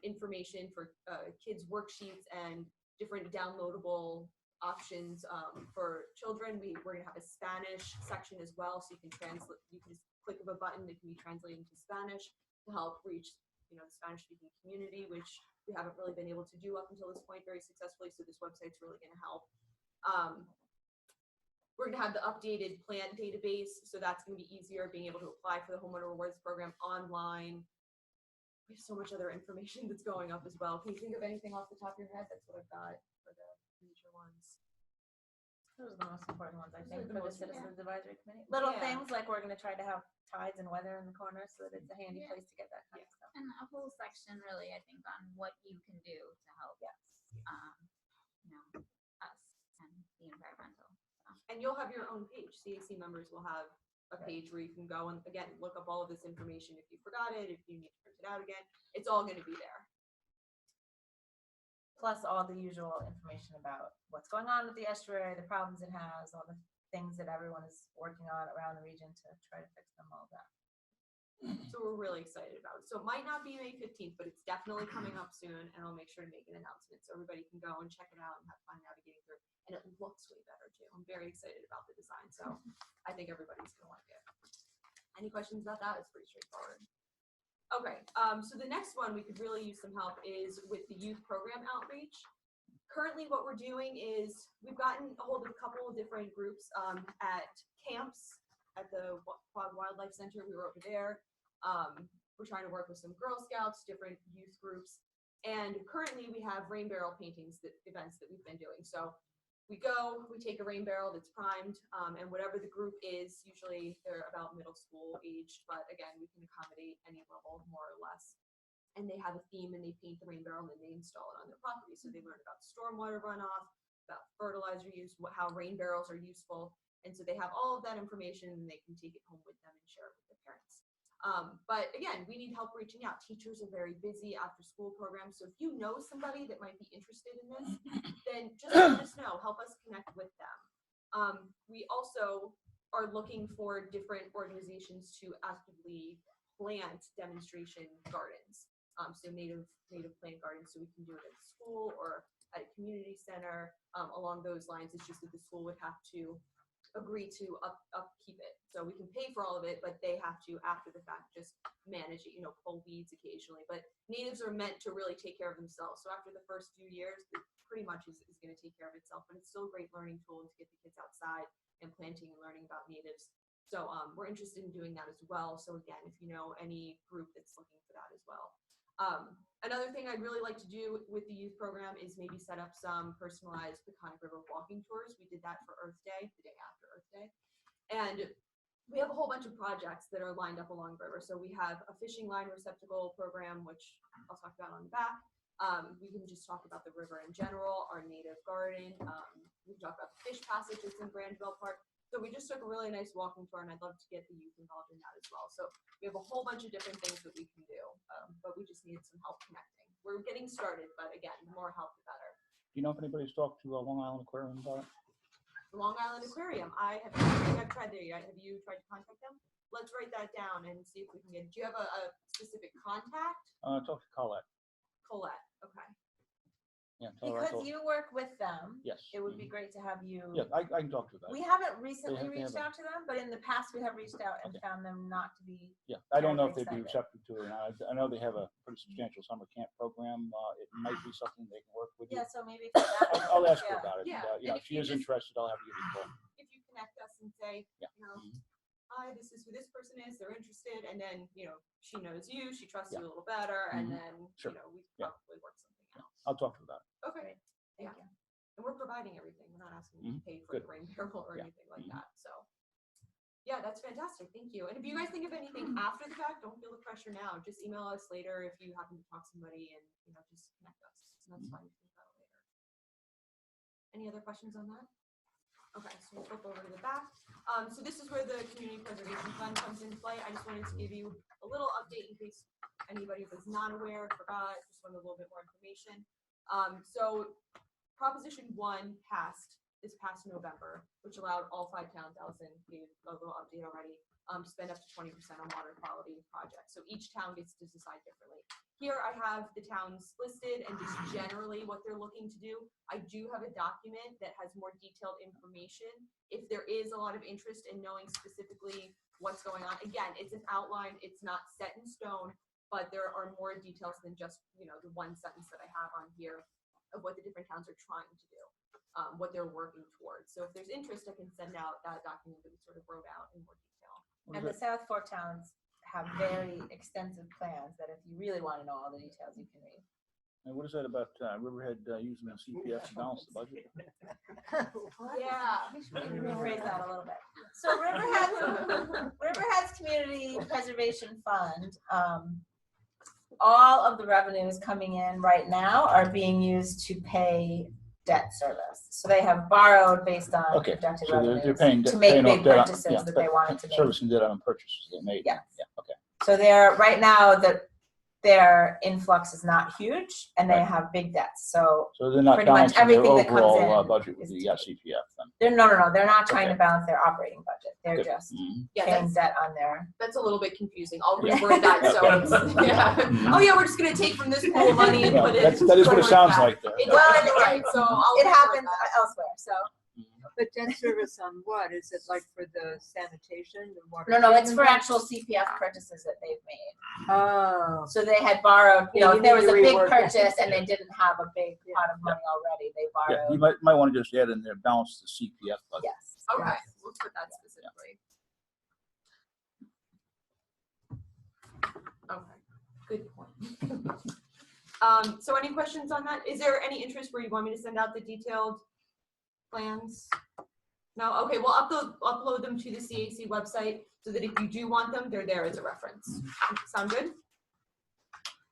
information for kids worksheets and different downloadable options for children. We're going to have a Spanish section as well, so you can translate. You can just click of a button that can be translated into Spanish to help reach the Spanish-speaking community, which we haven't really been able to do up until this point very successfully. So this website's really going to help. We're going to have the updated plant database, so that's going to be easier, being able to apply for the Homeowner Rewards Program online. We have so much other information that's going up as well. Can you think of anything off the top of your head? That's what I've got for the major ones. Those are the most important ones, I Those are think, the for the most Citizens Advisory Committee. Little Yeah. things like we're going to try to have tides and weather in the corner so that it's a handy place to get that kind of stuff. And a whole section really, I think, on what you can do to help, us and the environmental. And you'll have your own page. CAC members will have a page where you can go and, again, look up all of this information. If you forgot it, if you need to print it out again, it's all going to be there. Plus all the usual information about what's going on with the estuary, the problems it has, all the things that everyone is working on around the region to try to fix them, all of that. So we're really excited about it. So it might not be May 15th, but it's definitely coming up soon, and I'll make sure to make an announcement so everybody can go and check it out and have fun navigating through. And it looks way better too. I'm very excited about the design, so I think everybody's gonna like it. Any questions about that? It's pretty straightforward. Okay, so the next one we could really use some help is with the youth program outreach. Currently what we're doing is we've gotten a hold of a couple of different groups at camps at the Quad Wildlife Center. We were over there. We're trying to work with some Girl Scouts, different youth groups. And currently we have rain barrel paintings events that we've been doing. So we go, we take a rain barrel that's primed, and whatever the group is, usually they're about middle school age, but again, we can accommodate any level more or less. And they have a theme and they paint the rain barrel and then they install it on their property. So they learn about stormwater runoff, about fertilizer use, how rain barrels are useful. And so they have all of that information and they can take it home with them and share it with their parents. But again, we need help reaching out. Teachers are very busy after school programs. So if you know somebody that might be interested in this, then just let us know, help us connect with them. We also are looking for different organizations to actively plant demonstration gardens. So native plant gardens, so we can do it at school or at a community center. Along those lines, it's just that the school would have to agree to upkeep it. So we can pay for all of it, but they have to, after the fact, just manage it, pull weeds occasionally. But natives are meant to really take care of themselves. So after the first few years, it pretty much is going to take care of itself. But it's still a great learning tool to get the kids outside and planting and learning about natives. So we're interested in doing that as well. So again, if you know any group that's looking for that as well. Another thing I'd really like to do with the youth program is maybe set up some personalized Peconic River walking tours. We did that for Earth Day, the day after Earth Day. And we have a whole bunch of projects that are lined up along the river. So we have a fishing line receptacle program, which I'll talk about on the back. We can just talk about the river in general, our native garden. We can talk about the fish passage that's in Grandville Park. So we just took a really nice walking tour, and I'd love to get the youth involved in that as well. So we have a whole bunch of different things that we can do, but we just need some help connecting. We're getting started, but again, the more help, the better. Do you know if anybody's talked to Long Island Aquarium about it? Long Island Aquarium. I think I've tried there yet. Have you tried to contact them? Let's write that down and see if we can get. Do you have a specific contact? Talk to Colette. Colette. Okay. Yeah. Tell her I Because told- you work with them. Yes. It would be great to have you. Yeah, I can talk to her about We it. haven't recently They reached have out to them, but in the past we have reached out and found them not to be. Yeah, I don't know if terribly they'd be excited. receptive to it or not. I know they have a pretty substantial summer camp program. It might be something they can work with you. Yeah, so maybe for that. I'll ask her yeah. about it. Yeah, You know, and if she is interested, I'll have to give you a call. If you connect us and say, Yeah. you know, hi, this is who this person is. They're interested, and then she knows you. She trusts you a little better, and then Sure. we Yeah. probably work something out. I'll talk to her about it. Okay. Thank you. And we're providing everything. We're not asking you to pay for Good. the rain barrel or Yeah. anything like that. So, yeah, that's fantastic. Thank you. And if you guys think of anything after the fact, don't feel the pressure now. Just email us later if you happen to talk to somebody, and just connect us. And that's fine. You can think about it later. Any other questions on that? Okay, so we'll flip over to the back. So this is where the Community Preservation Fund comes into play. I just wanted to give you a little update in case anybody was not aware, forgot, just wanted a little bit more information. So Proposition 1 passed this past November, which allowed all 5 towns, Allison gave a little update already, to spend up to 20% on water quality projects. So each town gets to decide differently. Here I have the towns listed and just generally what they're looking to do. I do have a document that has more detailed information. If there is a lot of interest in knowing specifically what's going on, again, it's an outline, it's not set in stone, but there are more details than just, the one sentence that I have on here of what the different towns are trying to do, what they're working towards. So if there's interest, I can send out that document that we sort of wrote out in more detail. And the South Fork towns have very extensive plans that if you really want to know all the details, you can read. And what is that about Riverhead using the CPF to balance the budget? Yeah. Maybe rephrase that a little bit. So Riverhead's Community Preservation Fund, all of the revenues coming in right now are being used to pay debt service. So they have borrowed based on projected So revenues they're paying to make big debt on- purchases that they wanted to make. Servicing debt on purchases they made. Yes. Yeah, okay. So they're right now their influx is not huge and they have big debts. So they're not pretty much balancing their everything that comes overall in budget with the CPF then. they're they're not trying to balance their operating budget. They're Good. just Yeah, paying debt on their. That's a little bit confusing. I'll reword that so it's, oh yeah, we're just gonna take from this pool of money and Yeah, put it. that is what it sounds like there. It Well, does, it's right, so I'll it reword happens that. elsewhere. So But debt service on what? Is it like for the sanitation, the water? no, it's for treatment? actual CPF purchases that they've made. Oh. So they had borrowed, Yeah, if there was a big reword that. purchase and they didn't have a big pot of money already, they Yeah, borrowed. you might want to just add in there, balance the CPF budget. Yes. Okay, we'll put that specifically. Okay, good point. So any questions on that? Is there any interest where you want me to send out the detailed plans? No? Okay, we'll upload them to the CAC website so that if you do want them, they're there as a reference. Sound good?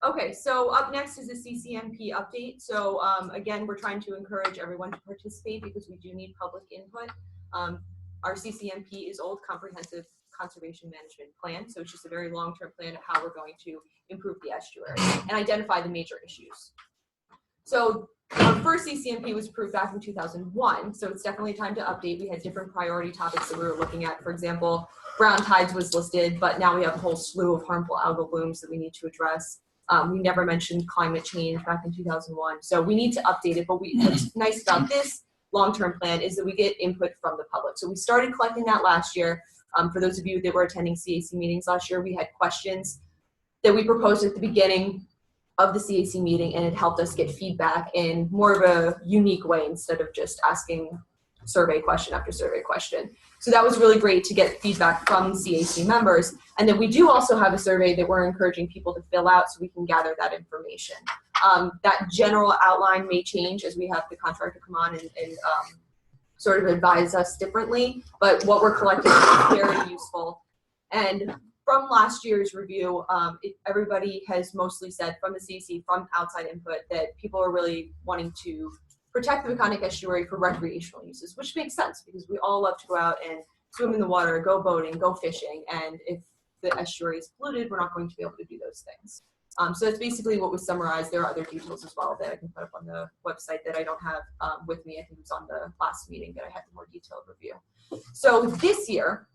Okay, so up next is the CCMP update. So again, we're trying to encourage everyone to participate because we do need public input. Our CCMP is Old Comprehensive Conservation Management Plan. So it's just a very long-term plan of how we're going to improve the estuary and identify the major issues. So our first CCMP was approved back in 2001. So it's definitely time to update. We had different priority topics that we were looking at. For example, brown tides was listed, but now we have a whole slew of harmful algal blooms that we need to address. We never mentioned climate change back in 2001. So we need to update it, but what's nice about this long-term plan is that we get input from the public. So we started collecting that last year. For those of you that were attending CAC meetings last year, we had questions that we proposed at the beginning of the CAC meeting, and it helped us get feedback in more of a unique way instead of just asking survey question after survey question. So that was really great to get feedback from CAC members. And then we do also have a survey that we're encouraging people to fill out so we can gather that information. That general outline may change as we have the contractor come on and sort of advise us differently, but what we're collecting is very useful. And from last year's review, everybody has mostly said from the CAC, from outside input, that people are really wanting to protect the Peconic Estuary for recreational uses, which makes sense because we all love to go out and swim in the water, go boating, go fishing, and if the estuary is polluted, we're not going to be able to do those things. So that's basically what was summarized. There are other details as well that I can put up on the website that I don't have with me. I think it was on the last meeting that I had the more detailed review. So this year,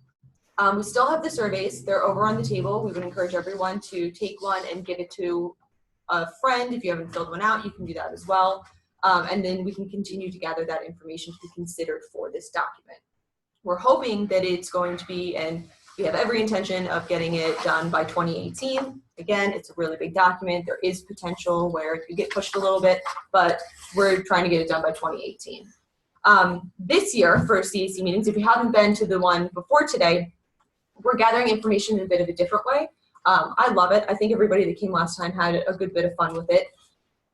we still have the surveys. They're over on the table. We would encourage everyone to take one and give it to a friend. If you haven't filled one out, you can do that as well. And then we can continue to gather that information to be considered for this document. We're hoping that it's going to be, and we have every intention of getting it done by 2018. Again, it's a really big document. There is potential where it could get pushed a little bit, but we're trying to get it done by 2018. This year for CAC meetings, if you haven't been to the one before today, we're gathering information in a bit of a different way. I love it. I think everybody that came last time had a good bit of fun with it.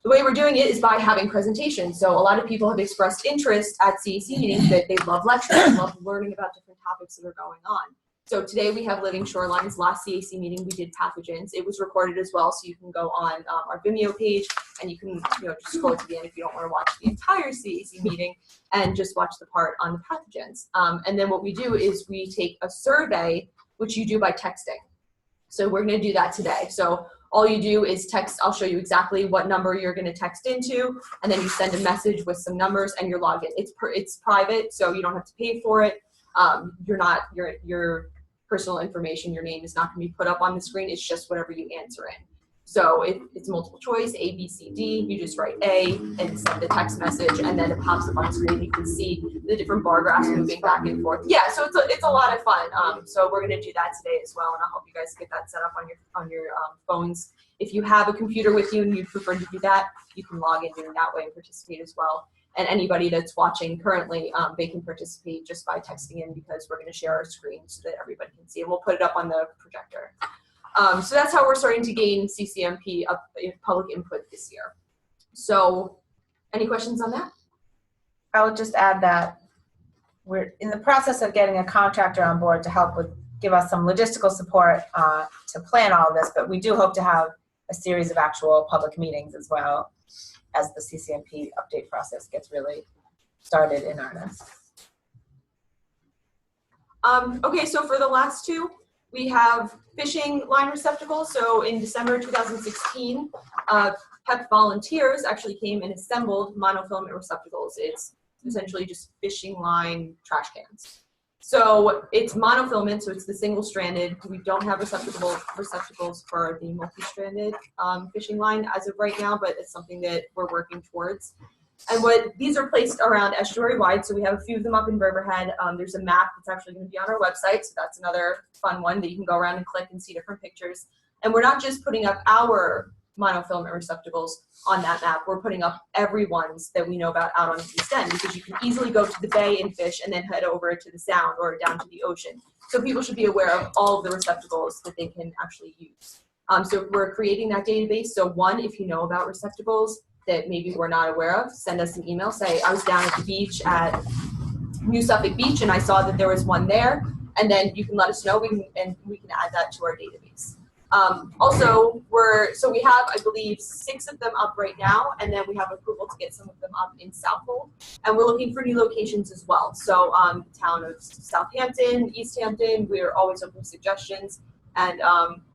The way we're doing it is by having presentations. So a lot of people have expressed interest at CAC meetings that they love lectures, love learning about different topics that are going on. So today we have Living Shorelines. Last CAC meeting we did pathogens. It was recorded as well, so you can go on our Vimeo page and you can just scroll to the end if you don't want to watch the entire CAC meeting and just watch the part on the pathogens. And then what we do is we take a survey, which you do by texting. So we're going to do that today. So all you do is text. I'll show you exactly what number you're going to text into, and then you send a message with some numbers and you're logged in. It's private, so you don't have to pay for it. Your personal information, your name is not going to be put up on the screen. It's just whatever you answer in. So if it's multiple choice, A, B, C, D, you just write A and send the text message, and then it pops up on screen. You can see the different bar graphs moving back and forth. Yeah, so it's a lot of fun. So we're going to do that today as well, and I'll help you guys get that set up on your phones. If you have a computer with you and you prefer to do that, you can log in doing that way and participate as well. And anybody that's watching currently, they can participate just by texting in because we're going to share our screen so that everybody can see, and we'll put it up on the projector. So that's how we're starting to gain CCMP public input this year. So any questions on that? I would just add that we're in the process of getting a contractor on board to help give us some logistical support to plan all of this, but we do hope to have a series of actual public meetings as well as the CCMP update process gets really started in earnest. Okay, so for the last two, we have fishing line receptacles. So in December 2016, PEP volunteers actually came and assembled monofilament receptacles. It's essentially just fishing line trash cans. So it's monofilament, so it's the single-stranded. We don't have receptacles for the multi-stranded fishing line as of right now, but it's something that we're working towards. And these are placed around estuary-wide, so we have a few of them up in Riverhead. There's a map that's actually going to be on our website, so that's another fun one that you can go around and click and see different pictures. And we're not just putting up our monofilament receptacles on that map, we're putting up everyone's that we know about out on the East End, because you can easily go to the bay and fish and then head over to the Sound or down to the ocean. So people should be aware of all of the receptacles that they can actually use. So we're creating that database. So one, if you know about receptacles that maybe we're not aware of, send us an email. Say, I was down at the beach at New Suffolk Beach and I saw that there was one there. And then you can let us know, we can add that to our database. Also, we have, I believe, 6 of them up right now, and then we have approval to get some of them up in Southold. And we're looking for new locations as well. So the town of Southampton, East Hampton, we're always open to suggestions. And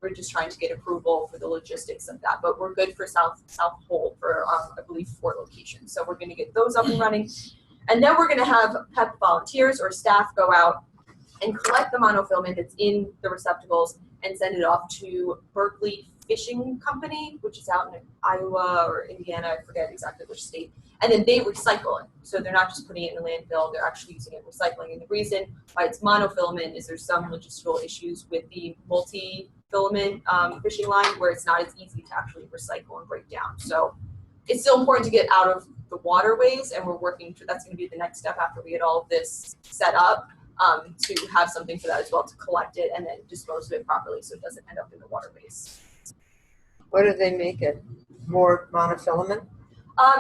we're just trying to get approval for the logistics of that. But we're good for Southold for, I believe, 4 locations. So we're going to get those up and running. And then we're going to have PEP volunteers or staff go out and collect the monofilament that's in the receptacles and send it off to Berkeley Fishing Company, which is out in Iowa or Indiana, I forget exactly which state. And then they recycle it. So they're not just putting it in a landfill, they're actually using it recycling. And the reason why it's monofilament is there's some logistical issues with the multi-filament fishing line where it's not as easy to actually recycle and break down. So it's still important to get out of the waterways, and we're working to, that's going to be the next step after we get all of this set up, to have something for that as well, to collect it and then dispose of it properly so it doesn't end up in the waterways. What do they make it? More monofilament?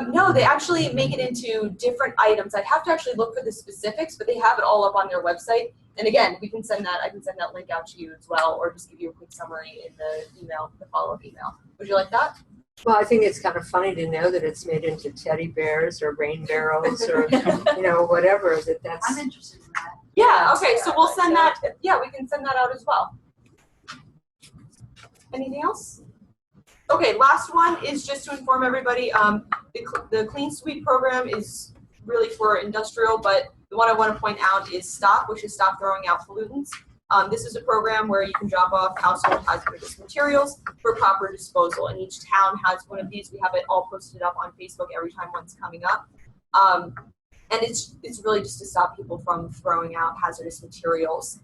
No, they actually make it into different items. I'd have to actually look for the specifics, but they have it all up on their website. And again, we can send that, I can send that link out to you as well, or just give you a quick summary in the email, the follow-up email. Would you like that? Well, I think it's kind of funny to know that it's made into teddy bears or rain barrels or, whatever, that's. I'm interested in that. Yeah, okay, so we'll send that, we can send that out as well. Anything else? Okay, last one is just to inform everybody, the Clean Sweep program is really for industrial, but the one I want to point out is STOP, which is Stop Throwing Out Pollutants. This is a program where you can drop off household hazardous materials for proper disposal, and each town has one of these. We have it all posted up on Facebook every time one's coming up. And it's really just to stop people from throwing out hazardous materials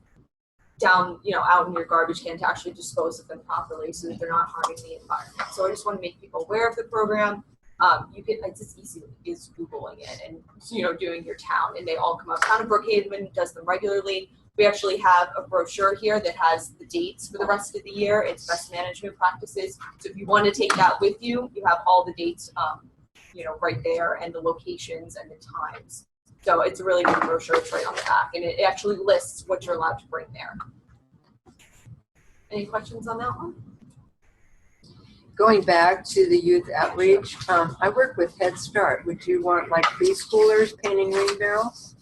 down, out in your garbage can, to actually dispose of them properly so that they're not harming the environment. So I just want to make people aware of the program. It's as easy as Googling it and, doing your town, and they all come up. Town of Brookhaven does them regularly. We actually have a brochure here that has the dates for the rest of the year. It's best management practices. So if you want to take that with you, you have all the dates, right there, and the locations and the times. So it's a really good brochure. It's right on the back, and it actually lists what you're allowed to bring there. Any questions on that one? Going back to the youth outreach, I work with Head Start. Would you want like preschoolers painting rain barrels?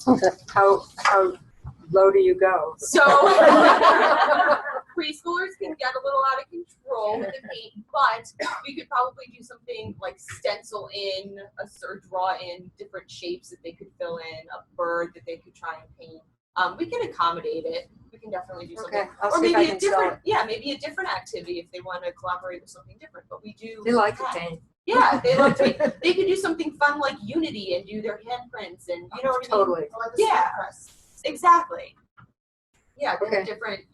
How low do you go? So preschoolers can get a little out of control with the paint, but we could probably do something like stencil in or draw in different shapes that they could fill in, a bird that they could try and paint. We can accommodate it. We can definitely do something. Okay, I'll or see if I maybe a can sell different, maybe a different activity if they want to collaborate with something different. But we do. They like to paint. Yeah, they like to paint. They could do something fun like Unity and do their handprints, and what I mean? Totally. Yeah, exactly. Yeah, they Okay. have different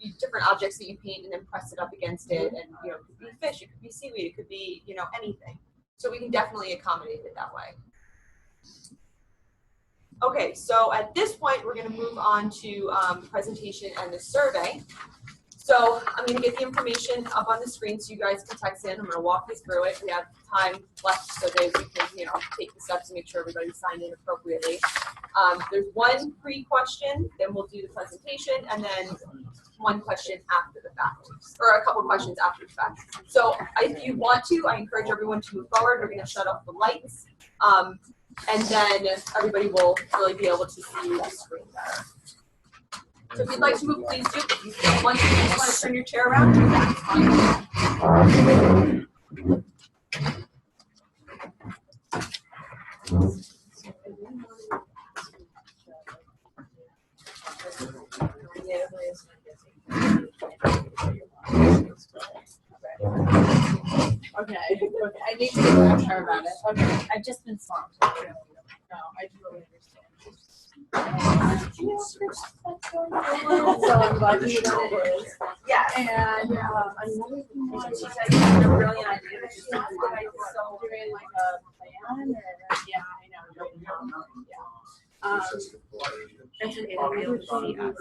objects that you paint and then press it up against it, and it could be fish, it could be seaweed, it could be anything. So we can definitely accommodate it that way. Okay, so at this point we're going to move on to the presentation and the survey. So I'm going to get the information up on the screen so you guys can text in. I'm going to walk you through it. We have time left so that we can take the steps to make sure everybody's signed in appropriately. There's one pre-question, then we'll do the presentation, and then one question after the fact, or a couple questions after the fact. So if you want to, I encourage everyone to move forward. We're going to shut off the lights, and then everybody will really be able to see the screen better. So if you'd like to move, please do. Once you just want to turn your chair around, do that. Okay, I need to get more about it. Okay, I've just been swamped. No, I totally understand. So I'm glad to hear that it is. Yeah, and another thing was she said you had a brilliant idea that she's not so doing like a plan or I know. And to be able to see us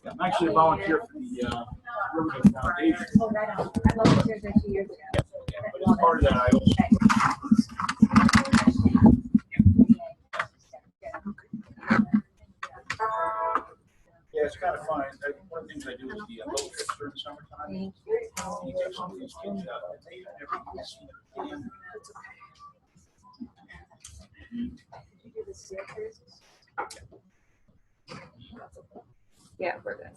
I'm actually a volunteer for the Riverhead Foundation. I volunteered there 2 years ago. But as part of that, I also. Yeah, it's kind of fun. One of the things I do is the boat trips during the summertime. You get some of these kids out and they never even seen a dam. Yeah, we're good.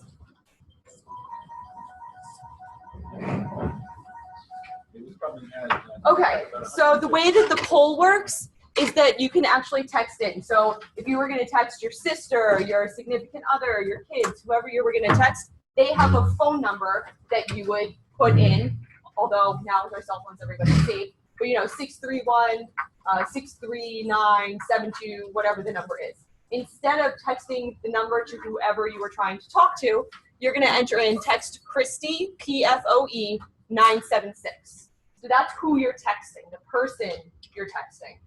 Okay, so the way that the poll works is that you can actually text in. So if you were going to text your sister, your significant other, your kids, whoever you were going to text, they have a phone number that you would put in, although now with our cell phones, everybody's safe. But 631, 63972, whatever the number is. Instead of texting the number to whoever you were trying to talk to, you're going to enter in text Christy, PFOE 976. So that's who you're texting, the person you're texting.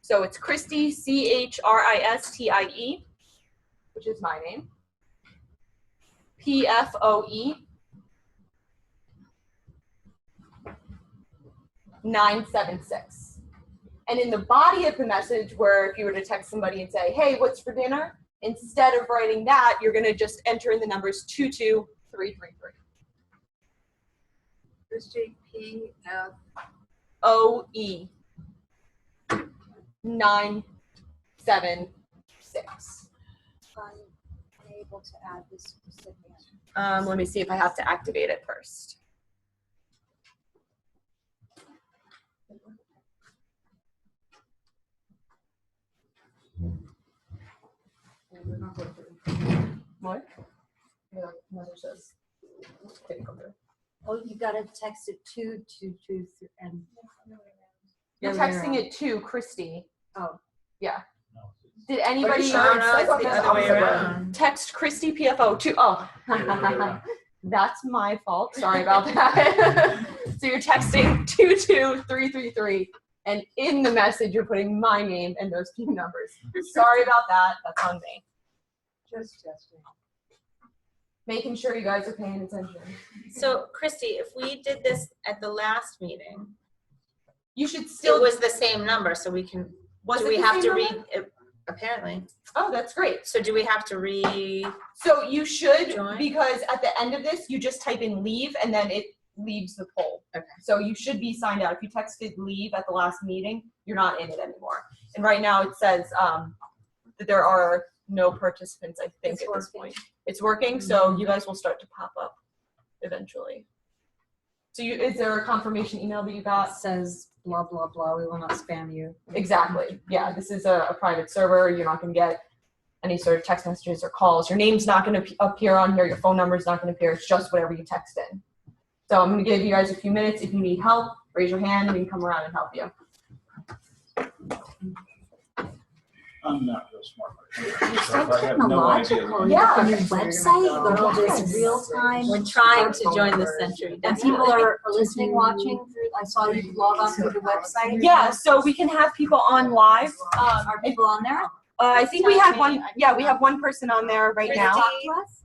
So it's Christy, CHRISTIE, which is my name, PFOE 976. And in the body of the message, where if you were to text somebody and say, hey, what's for dinner? Instead of writing that, you're gonna just enter in the numbers 22333. Christie, P-F. OE 976. I'm unable to add this recipient. Let me see if I have to activate it first. What? No, it says. Oh, you gotta text it 222 and. You're texting it to Christy. Oh. Yeah. Did anybody sure? No, it's the other way around. text Christy PFO to? Oh, that's my fault. Sorry about that. So you're texting 22333, and in the message you're putting my name and those few numbers. Sorry about that. That's on me. Just testing. Making sure you guys are paying attention. So, Christy, if we did this at the last meeting, you should still. It was the same number, so we can. Was do it we the have same to number? read? Apparently. Oh, that's great. So do we have to So you should, join? because at the end of this, you just type in leave and then it leaves the poll. Okay. So you should be signed out. If you texted leave at the last meeting, you're not in it anymore. And right now it says that there are no participants, I think, at this point. It's working, so you guys will start to pop up eventually. So is there a confirmation email that you got? It says blah, blah, blah, we will not spam you. Exactly. Yeah, this is a private server. You're not going to get any sort of text messages or calls. Your name's not going to appear on here. Your phone number is not going to appear. It's just whatever you text in. So I'm going to give you guys a few minutes. If you need help, raise your hand. We can come around and help you. I'm not real smart. You're so I have no idea. technological. You have a new website, they're just real time. We're trying to join the century. And people are listening, watching through, I saw you log on to the website. Yeah, so we can have people on live. Are people on there? I think we have one. Yeah, we have one person on there right now. Talk to us?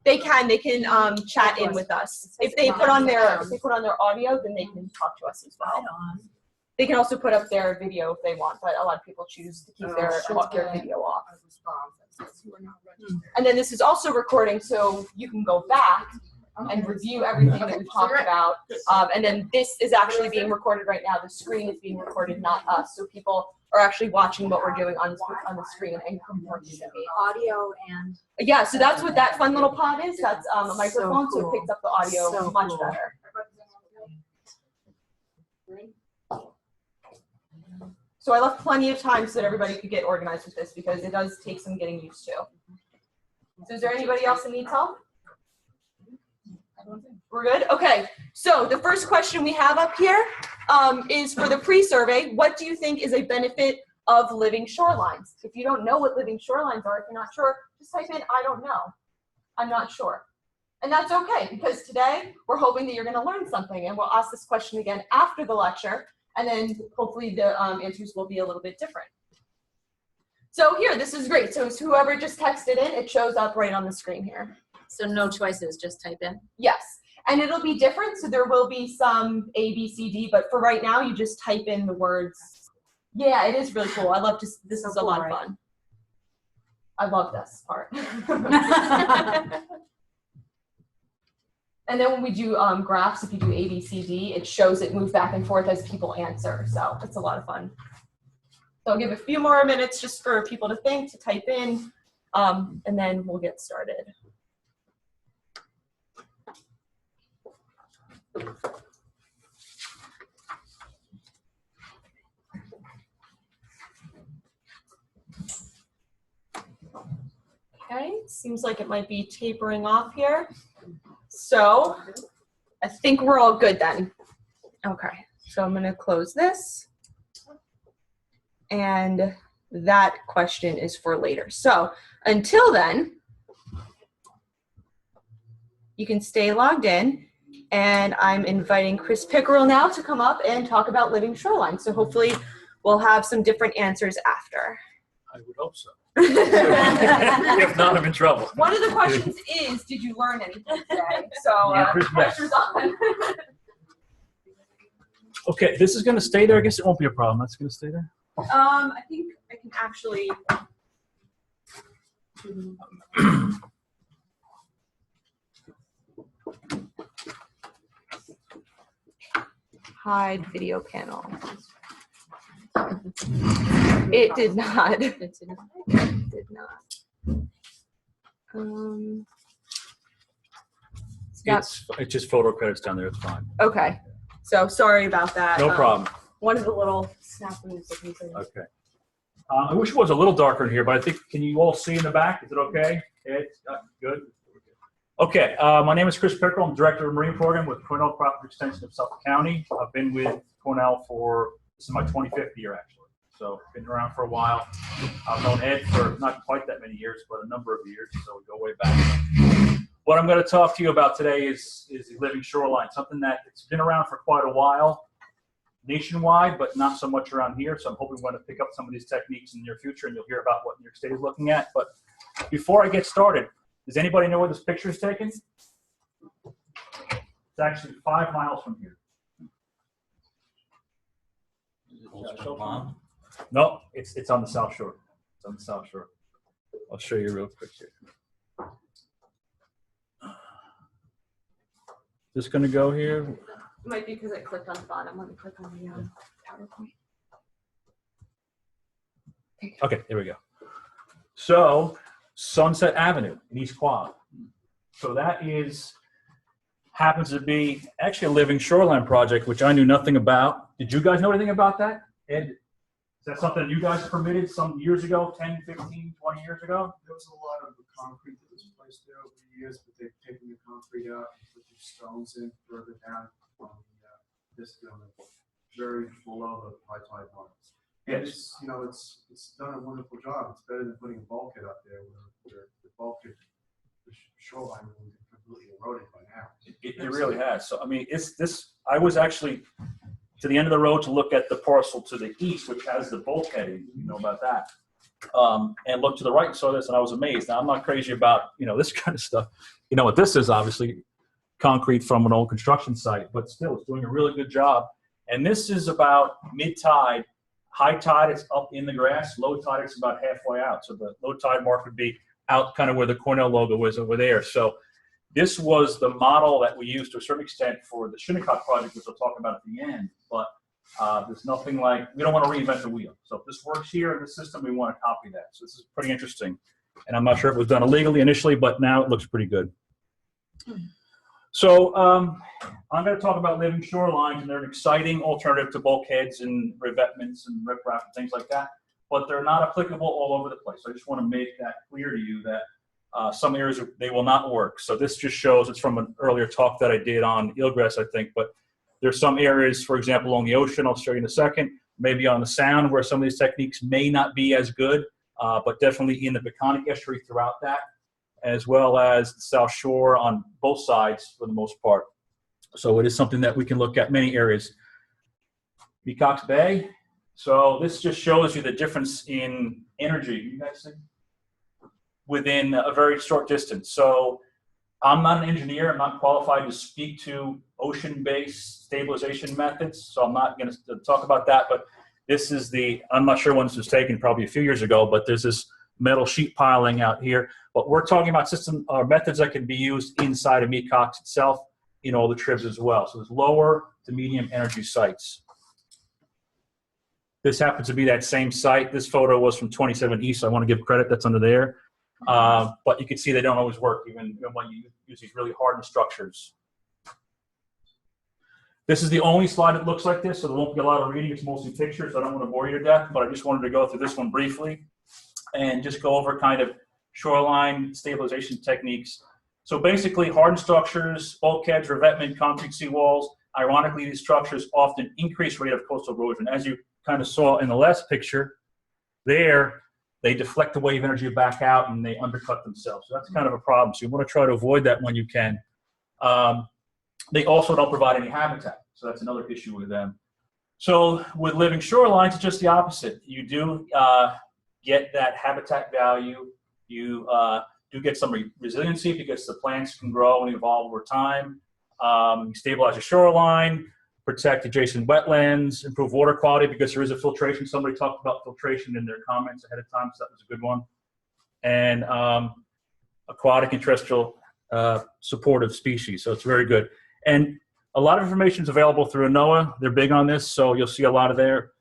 They can chat in with us. If they put on their audio, then they can talk to us as well. They can also put up their video if they want, but a lot of people choose to keep their video off. And then this is also recording, so you can go back and review everything that we talked about. And then this is actually being recorded right now. The screen is being recorded, not us. So people are actually watching what we're doing on the screen and can participate. Audio and. Yeah, so that's what that fun little pod is. That's a microphone, so it picks up the audio much better. So I left plenty of time so that everybody could get organized with this because it does take some getting used to. So is there anybody else that needs help? We're good? Okay, so the first question we have up here is for the pre-survey. What do you think is a benefit of living shorelines? If you don't know what living shorelines are, if you're not sure, just type in, I don't know. I'm not sure. And that's okay, because today we're hoping that you're gonna learn something, and we'll ask this question again after the lecture, and then hopefully the answers will be a little bit different. So here, this is great. So it's whoever just texted in, it shows up right on the screen here. So no choices, just type in? Yes, and it'll be different. So there will be some A, B, C, D, but for right now, you just type in the words. Yeah, it is really cool. I love to, this is a lot of fun. I love this part. And then when we do graphs, if you do A, B, C, D, it shows it move back and forth as people answer. So it's a lot of fun. So I'll give a few more minutes just for people to think, to type in, and then we'll get started. Okay, seems like it might be tapering off here. So I think we're all good then. Okay, so I'm gonna close this. And that question is for later. So until then, you can stay logged in. And I'm inviting Chris Pickerel now to come up and talk about living shoreline. So hopefully we'll have some different answers after. I would hope so. If not, I'm in trouble. One of the questions is, did you learn anything today? So The answer's yes. pressure's on. Okay, this is gonna stay there. I guess it won't be a problem. That's gonna stay there. I think I can actually. Hide video panel. It did not. It did not. It's just photo credits down there. It's fine. Okay. So sorry about that. No problem. One of the little snafus of these things. Okay. I wish it was a little darker in here, but I think, can you all see in the back? Is it okay? It's good. Okay. My name is Chris Pickrell. I'm Director of Marine Program with Cornell Crop Extension of Suffolk County. I've been with Cornell this is my 25th year, actually. So been around for a while. I've known Ed for not quite that many years, but a number of years, so we go way back. What I'm going to talk to you about today is the living shoreline, something that's been around for quite a while, nationwide, but not so much around here. So I'm hoping we're going to pick up some of these techniques in the near future, and you'll hear about what New York State is looking at. But before I get started, does anybody know where this picture is taken? It's actually 5 miles from here. No, it's on the South Shore. It's on the South Shore. I'll show you real quick here. Just going to go here. It might be because I clicked on the bottom. Let me click on the PowerPoint. Okay, there we go. So, Sunset Avenue in East Quad. So that happens to be actually a living shoreline project, which I knew nothing about. Did you guys know anything about that? Ed, is that something you guys permitted some years ago, 10, 15, 20 years ago? There was a lot of concrete that was placed there over the years, but they've taken the concrete out and put the stones in further down on this building, very below the high tide mark. And Yes. it's done a wonderful job. It's better than putting a bulkhead up there where the bulkhead, the shoreline will be completely eroded by now. It really has. So, I mean, I was actually to the end of the road to look at the parcel to the east, which has the bulkheading, you know about that. And looked to the right and saw this, and I was amazed. Now, I'm not crazy about, this kind of stuff. You know what this is, obviously, concrete from an old construction site, but still, it's doing a really good job. And this is about mid-tide. High tide, it's up in the grass. Low tide, it's about halfway out. So the low tide mark would be out kind of where the Cornell logo is over there. So this was the model that we used to a certain extent for the Shinnecock project, which we'll talk about at the end. But there's nothing like, we don't want to reinvent the wheel. So if this works here in the system, we want to copy that. So this is pretty interesting. And I'm not sure if it was done illegally initially, but now it looks pretty good. So I'm going to talk about living shorelines, and they're an exciting alternative to bulkheads and revetments and riprap and things like that, but they're not applicable all over the place. So I just want to make that clear to you that some areas, they will not work. So this just shows, it's from an earlier talk that I did on eelgrass, I think, but there's some areas, for example, along the ocean, I'll show you in a second, maybe on the Sound, where some of these techniques may not be as good, but definitely in the Peconic estuary throughout that, as well as the South Shore on both sides for the most part. So it is something that we can look at many areas. Mecox Bay. So this just shows you the difference in energy. You guys see? Within a very short distance. So I'm not an engineer. I'm not qualified to speak to ocean-based stabilization methods. So I'm not going to talk about that. But this is I'm not sure when this was taken, probably a few years ago, but there's this metal sheet piling out here. But we're talking about methods that can be used inside of Mecox itself in all the tribs as well. So there's lower to medium energy sites. This happens to be that same site. This photo was from 27 East, so I want to give credit, that's under there. But you can see they don't always work, even when you use these really hardened structures. This is the only slide that looks like this, so there won't be a lot of reading. It's mostly pictures. I don't want to bore you to death, but I just wanted to go through this one briefly and just go over kind of shoreline stabilization techniques. So basically, hardened structures, bulkheads, revetment, concrete seawalls. Ironically, these structures often increase rate of coastal erosion. As you kind of saw in the last picture, there, they deflect the wave energy back out and they undercut themselves. So that's kind of a problem. So you want to try to avoid that when you can. They also don't provide any habitat. So that's another issue with them. So with living shorelines, it's just the opposite. You do get that habitat value. You do get some resiliency because the plants can grow and evolve over time. You stabilize your shoreline, protect adjacent wetlands, improve water quality because there is a filtration. Somebody talked about filtration in their comments ahead of time, so that was a good one. And aquatic and terrestrial supportive species, so it's very good. And a lot of information is available through NOAA. They're big on this, so you'll see a lot of their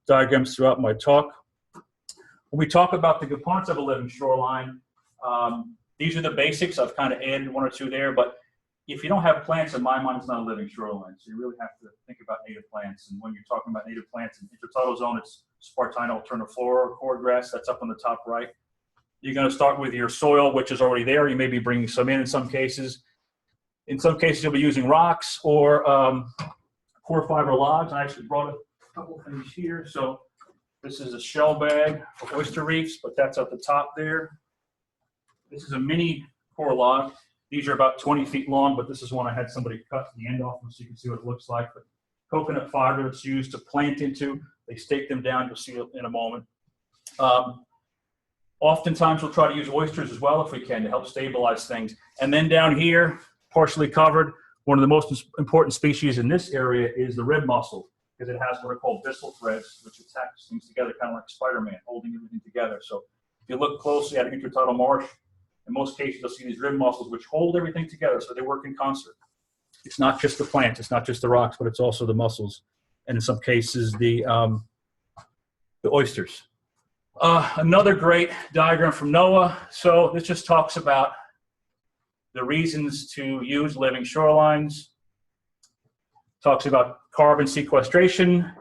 diagrams throughout my talk. When we talk about the components of a living shoreline, these are the basics. I've kind of added one or two there, but if you don't have plants, in my mind, it's not a living shoreline. So you really have to think about native plants. And when you're talking about native plants in intertidal zone, it's spartina alterniflora, cordgrass, that's up on the top right. You're going to start with your soil, which is already there. You may be bringing some in some cases. In some cases, you'll be using rocks or core fiber logs. I actually brought a couple things here. So this is a shell bag for oyster reefs, but that's at the top there. This is a mini core log. These are about 20 feet long, but this is one I had somebody cut the end off so you can see what it looks like. But coconut fiber that's used to plant into. They stake them down. You'll see it in a moment. Oftentimes, we'll try to use oysters as well if we can to help stabilize things. And then down here, partially covered, one of the most important species in this area is the rib mussel, because it has what are called visceral threads, which attach things together, kind of like Spider-Man, holding everything together. So if you look closely at an intertidal marsh, in most cases, you'll see these rib mussels which hold everything together, so they work in concert. It's not just the plants, it's not just the rocks, but it's also the mussels, and in some cases, the oysters. Another great diagram from NOAA. So this just talks about the reasons to use living shorelines. Talks about carbon sequestration,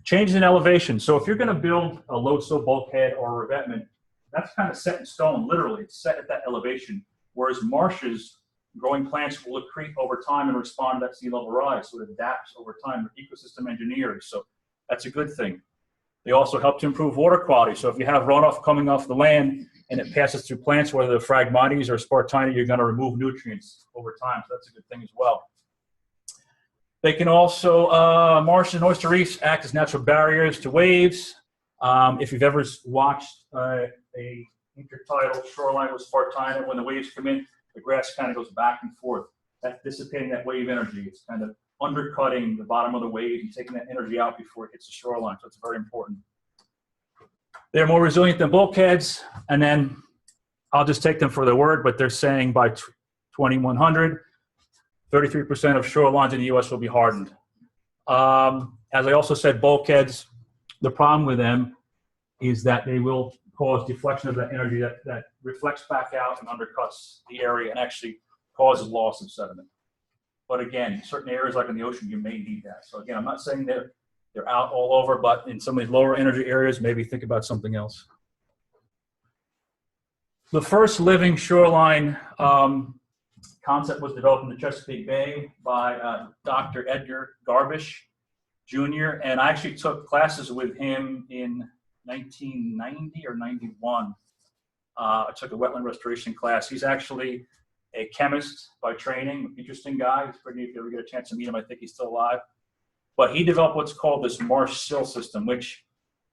changes in elevation. So if you're going to build a load-stow bulkhead or a revetment, that's kind of set in stone, literally. It's set at that elevation. Whereas marshes, growing plants will accrete over time and respond to that sea level rise. So it adapts over time. They're ecosystem engineers. So that's a good thing. They also help to improve water quality. So if you have runoff coming off the land and it passes through plants, whether they're Phragmites or Spartina, you're going to remove nutrients over time. So that's a good thing as well. They can also, marsh and oyster reefs act as natural barriers to waves. If you've ever watched a intertidal shoreline with Spartina, when the waves come in, the grass kind of goes back and forth. That's dissipating that wave energy. It's kind of undercutting the bottom of the wave and taking that energy out before it hits the shoreline. So it's very important. They're more resilient than bulkheads. And then I'll just take them for their word, but they're saying by 2100, 33% of shorelines in the U.S. will be hardened. As I also said, bulkheads, the problem with them is that they will cause deflection of that energy that reflects back out and undercuts the area and actually causes loss of sediment. But again, certain areas like in the ocean, you may need that. So again, I'm not saying they're out all over, but in some of these lower energy areas, maybe think about something else. The first living shoreline concept was developed in the Chesapeake Bay by Dr. Edgar Garbish Jr. And I actually took classes with him in 1990 or 91. I took a wetland restoration class. He's actually a chemist by training, interesting guy. He's pretty, if you ever get a chance to meet him, I think he's still alive. But he developed what's called this marsh sill system, which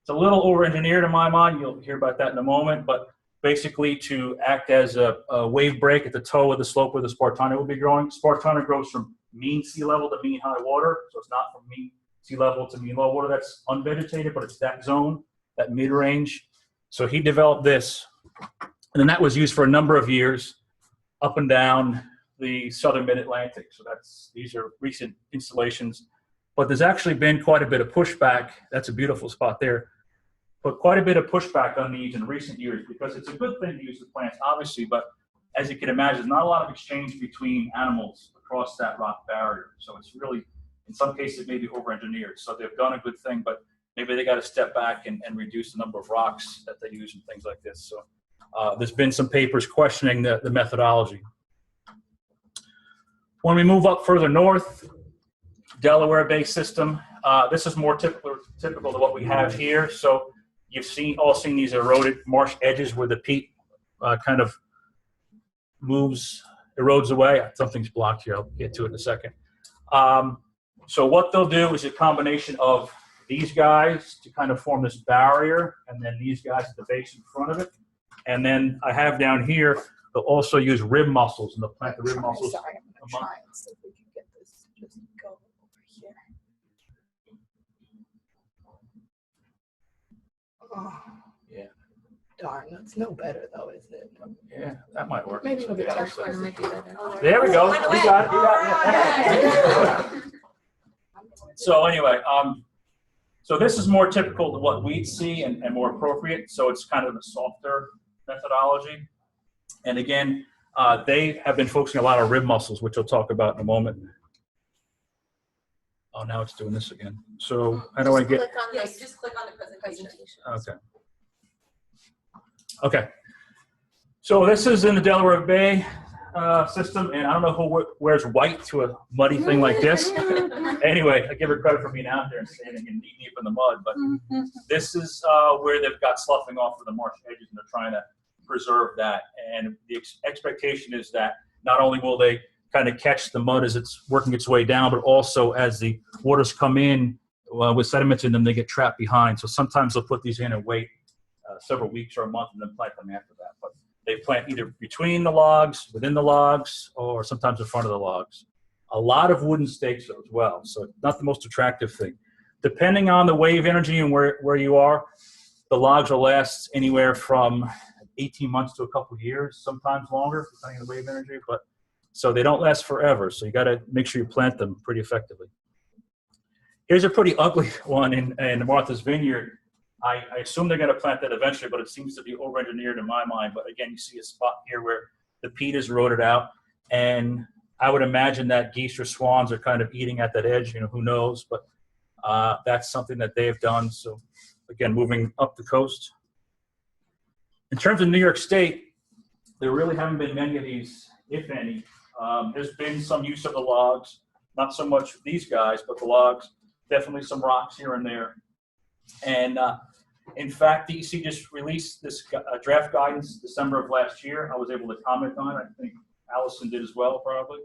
is a little over-engineered in my mind. You'll hear about that in a moment. But basically to act as a wave break at the toe of the slope where the Spartina will be growing. Spartina grows from mean sea level to mean high water. So it's not from mean sea level to mean low water. That's unvegetated, but it's that zone, that mid-range. So he developed this. And then that was used for a number of years up and down the southern mid-Atlantic. So these are recent installations. But there's actually been quite a bit of pushback. That's a beautiful spot there. But quite a bit of pushback on these in recent years because it's a good thing to use the plants, obviously, but as you can imagine, there's not a lot of exchange between animals across that rock barrier. So it's really, in some cases, it may be over-engineered. So they've done a good thing, but maybe they got to step back and reduce the number of rocks that they use and things like this. So there's been some papers questioning the methodology. When we move up further north, Delaware-based system, this is more typical to what we have here. So you've all seen these eroded marsh edges where the peat kind of erodes away. Something's blocked here. I'll get to it in a second. So what they'll do is a combination of these guys to kind of form this barrier, and then these guys at the base in front of it. And then I have down here, they'll also use rib mussels, and they'll plant the rib mussels. Sorry, I'm going to try and see if we can get this. Just go over Yeah. Darn, that's no better though, is it? Yeah, that might work. Maybe it'll be better. There we go. You got it. You got it. So anyway, so this is more typical to what we'd see and more appropriate. So it's kind of a softer methodology. And again, they have been focusing a lot on rib muscles, which we'll talk about in a moment. Oh, now it's doing this again. So how do I get? Yes, just click on the presentation. Okay. Okay. So this is in the Delaware Bay system, and I don't know who wears white to a muddy thing like this. Anyway, I give her credit for being out there and standing and knee deep in the mud, but this is where they've got sloughing off of the marsh edges, and they're trying to preserve that. And the expectation is that not only will they kind of catch the mud as it's working its way down, but also as the waters come in with sediments in them, they get trapped behind. So sometimes they'll put these in and wait several weeks or a month and then plant them after that. But they plant either between the logs, within the logs, or sometimes in front of the logs. A lot of wooden stakes as well, so not the most attractive thing. Depending on the wave energy and where you are, the logs will last anywhere from 18 months to a couple years, sometimes longer, depending on the wave energy. But so they don't last forever, so you got to make sure you plant them pretty effectively. Here's a pretty ugly one in Martha's Vineyard. I assume they're going to plant that eventually, but it seems to be over-engineered in my mind. But again, you see a spot here where the peat is eroded out, and I would imagine that geese or swans are kind of eating at that edge. You know, who knows? But that's something that they have done. So again, moving up the coast. In terms of New York State, there really haven't been many of these, if any. There's been some use of the logs, not so much these guys, but the logs. Definitely some rocks here and there. And in fact, DEC just released this draft guidance December of last year. I was able to comment on it. I think Allison did as well, probably.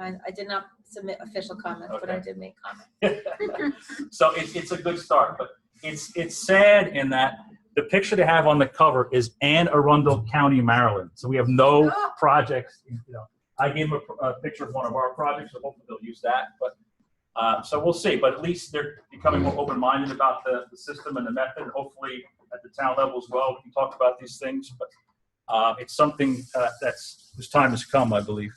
I did not submit official comments, but Okay. I did make comments. So it's a good start, but it's sad in that the picture they have on the cover is Anne Arundel County, Maryland. So we have no projects. You know, I gave them a picture of one of our projects, so hopefully they'll use that. But so we'll see. But at least they're becoming more open-minded about the system and the method. And hopefully at the town level as well, we can talk about these things. But it's something whose time has come, I believe.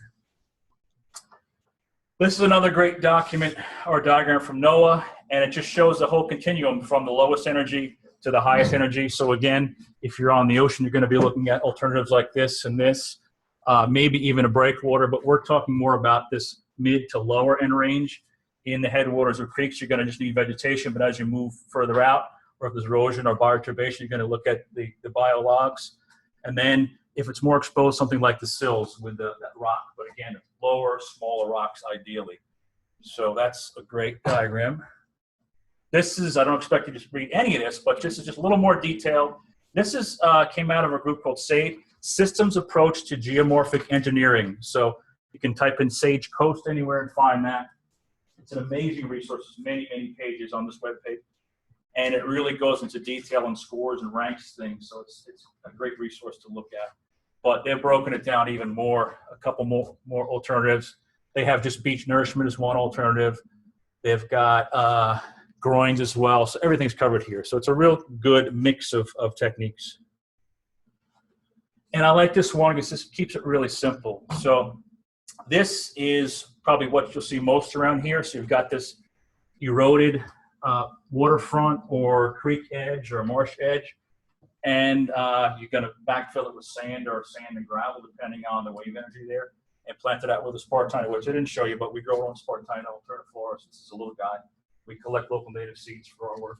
This is another great document or diagram from NOAA, and it just shows the whole continuum from the lowest energy to the highest energy. So again, if you're on the ocean, you're going to be looking at alternatives like this and this, maybe even a breakwater, but we're talking more about this mid to lower end range. In the headwaters of creeks, you're going to just need vegetation, but as you move further out, or if there's erosion or bioturbation, you're going to look at the biologs. And then if it's more exposed, something like the sills with that rock, but again, lower, smaller rocks ideally. So that's a great diagram. This is, I don't expect you to read any of this, but this is just a little more detailed. This is came out of a group called SAGE, Systems Approach to Geomorphic Engineering. So you can type in SAGE Coast anywhere and find that. It's an amazing resource, many, many pages on this webpage. And it really goes into detail and scores and ranks things. So it's a great resource to look at. But they've broken it down even more, a couple more alternatives. They have just beach nourishment as one alternative. They've got groins as well. So everything's covered here. So it's a real good mix of techniques. And I like this one because this keeps it really simple. So this is probably what you'll see most around here. So you've got this eroded waterfront or creek edge or marsh edge. And you're going to backfill it with sand or sand and gravel, depending on the wave energy there, and plant it out with a Spartina, which I didn't show you, but we grow our own Spartina alterniflora. This is a little guy. We collect local native seeds for our work.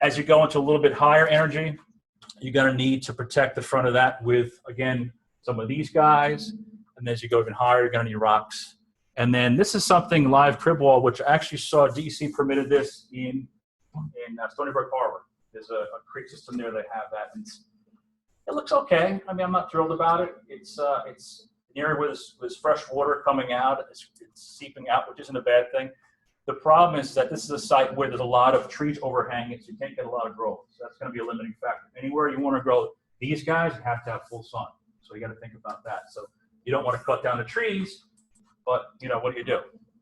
As you go into a little bit higher energy, you're going to need to protect the front of that with, again, some of these guys. And as you go even higher, you're going to need rocks. And then this is something live crib wall, which I actually saw DEC permitted this in Stony Brook Harbor. There's a creek system there that have that. And it looks okay. I mean, I'm not thrilled about it. It's an area where there's fresh water coming out. It's seeping out, which isn't a bad thing. The problem is that this is a site where there's a lot of trees overhanging, so you can't get a lot of growth. So that's going to be a limiting factor. Anywhere you want to grow these guys, you have to have full sun. So you got to think about that. So you don't want to cut down the trees, but you know, what do you do?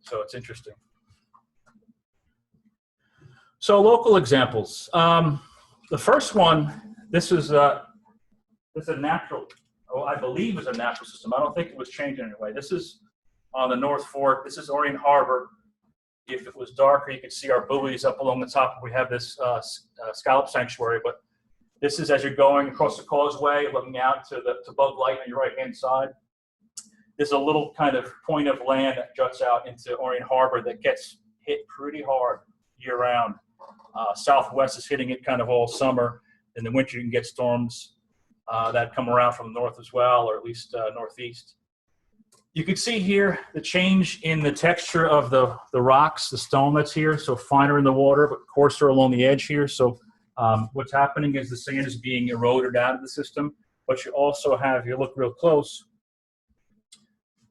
So it's interesting. So local examples. The first one, this is a natural, I believe is a natural system. I don't think it was changed in any way. This is on the North Fork. This is Orient Harbor. If it was darker, you could see our buoys up along the top. We have this scallop sanctuary, but this is as you're going across the causeway, looking out to Bug Light on your right-hand side. There's a little kind of point of land that juts out into Orient Harbor that gets hit pretty hard year-round. Southwest is hitting it kind of all summer. In the winter, you can get storms that come around from the north as well, or at least northeast. You can see here the change in the texture of the rocks, the stone that's here. So finer in the water, but coarser along the edge here. So what's happening is the sand is being eroded out of the system. But you also have, if you look real close,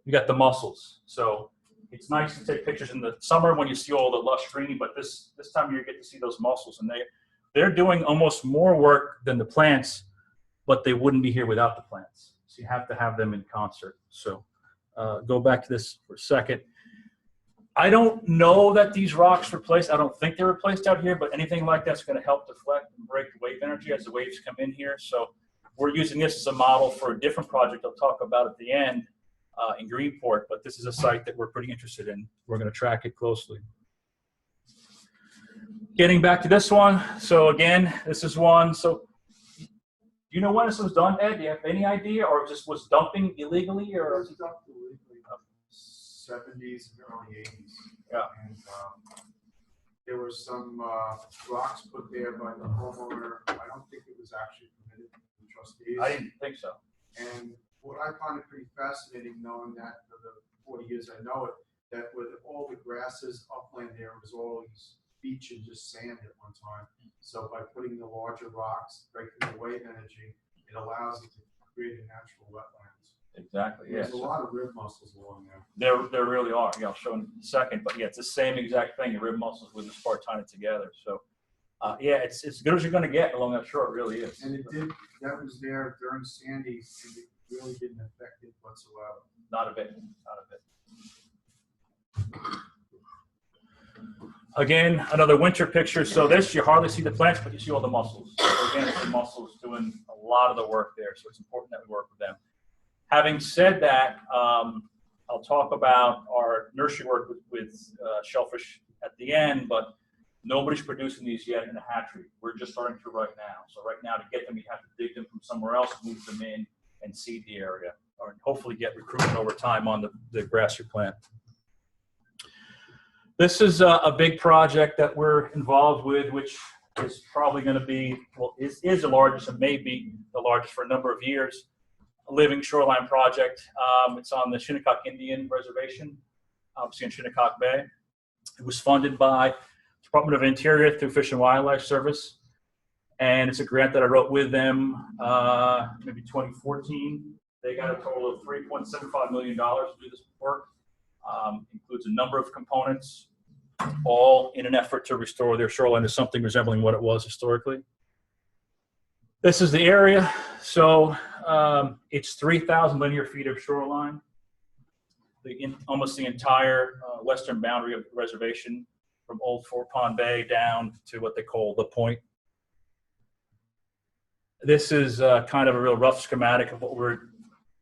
you got the mussels. So it's nice to take pictures in the summer when you see all the lush green, but this time you get to see those mussels, and they're doing almost more work than the plants, but they wouldn't be here without the plants. So you have to have them in concert. So go back to this for a second. I don't know that these rocks were placed. I don't think they were placed out here, but anything like that's going to help deflect and break the wave energy as the waves come in here. So we're using this as a model for a different project I'll talk about at the end in Greenport, but this is a site that we're pretty interested in. We're going to track it closely. Getting back to this one. So again, this is one. So do you know when this was done, Ed? Do you have any idea? Or just was dumping illegally? Or? It was dumped illegally in the 70s and early 80s. Yeah. And there were some rocks put there by the homeowner. I don't think it was actually permitted to the trustees. I didn't think so. And what I find it pretty fascinating, knowing that for the 40 years I know it, that with all the grasses, upland there was all these beach and just sand at one time. So by putting the larger rocks, breaking the wave energy, it allows it to create a natural wetlands. Exactly. There's Yes. a lot of rib mussels along there. There really are. Yeah, I'll show in a second. But yeah, it's the same exact thing. The rib mussels with the spartina together. So yeah, it's as good as you're going to get along that shore. It really is. And that was there during Sandy, and it really didn't affect it whatsoever. Not a bit. Not a bit. Again, another winter picture. So this, you hardly see the plants, but you see all the mussels. So again, it's the mussels doing a lot of the work there. So it's important that we work with them. Having said that, I'll talk about our nursery work with shellfish at the end, but nobody's producing these yet in a hatchery. We're just starting to right now. So right now, to get them, you have to dig them from somewhere else, move them in, and seed the area, or hopefully get recruitment over time on the grass you plant. This is a big project that we're involved with, which is probably going to be, well, is the largest and may be the largest for a number of years. A living shoreline project. It's on the Shinnecock Indian Reservation, obviously in Shinnecock Bay. It was funded by Department of Interior through Fish and Wildlife Service. And it's a grant that I wrote with them maybe 2014. They got a total of $3.75 million to do this work. Includes a number of components, all in an effort to restore their shoreline to something resembling what it was historically. This is the area. So it's 3,000 linear feet of shoreline. Almost the entire western boundary of the reservation, from Old Fort Pond Bay down to what they call the Point. This is kind of a real rough schematic of what we're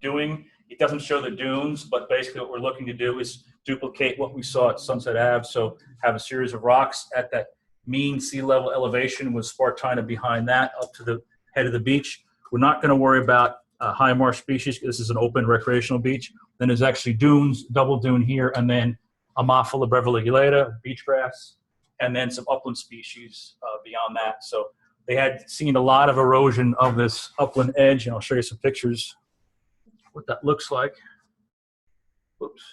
doing. It doesn't show the dunes, but basically what we're looking to do is duplicate what we saw at Sunset Ave. So have a series of rocks at that mean sea level elevation with spartina behind that up to the head of the beach. We're not going to worry about high marsh species. This is an open recreational beach. Then there's actually dunes, double dune here, and then Ammophila breviligulata, beach grass, and then some upland species beyond that. So they had seen a lot of erosion of this upland edge, and I'll show you some pictures what that looks like. Whoops.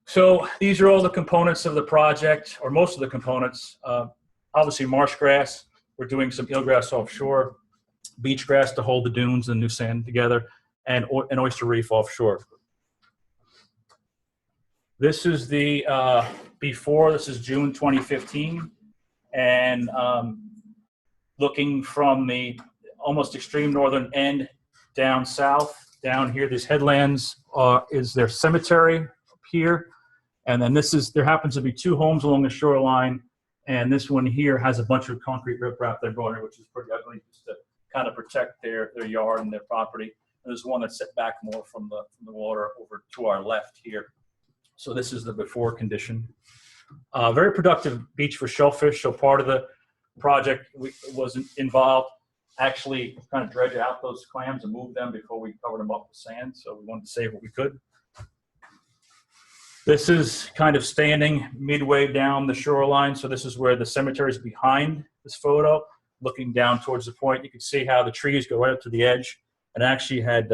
So these are all the components of the project, or most of the components. Obviously marsh grass. We're doing some eelgrass offshore, beach grass to hold the dunes and new sand together, and an oyster reef offshore. This is the before. This is June 2015, and looking from the almost extreme northern end down south, down here, these headlands is their cemetery. Up here. And then there happens to be 2 homes along the shoreline. And this one here has a bunch of concrete riprap they're going in, which is pretty ugly, just to kind of protect their yard and their property. And there's one that's set back more from the water over to our left here. So this is the before condition. Very productive beach for shellfish. So part of the project was involved actually kind of dredge out those clams and move them before we covered them up with sand. So we wanted to save what we could. This is kind of standing midway down the shoreline. So this is where the cemetery is behind this photo, looking down towards the point. You can see how the trees go right up to the edge, and actually had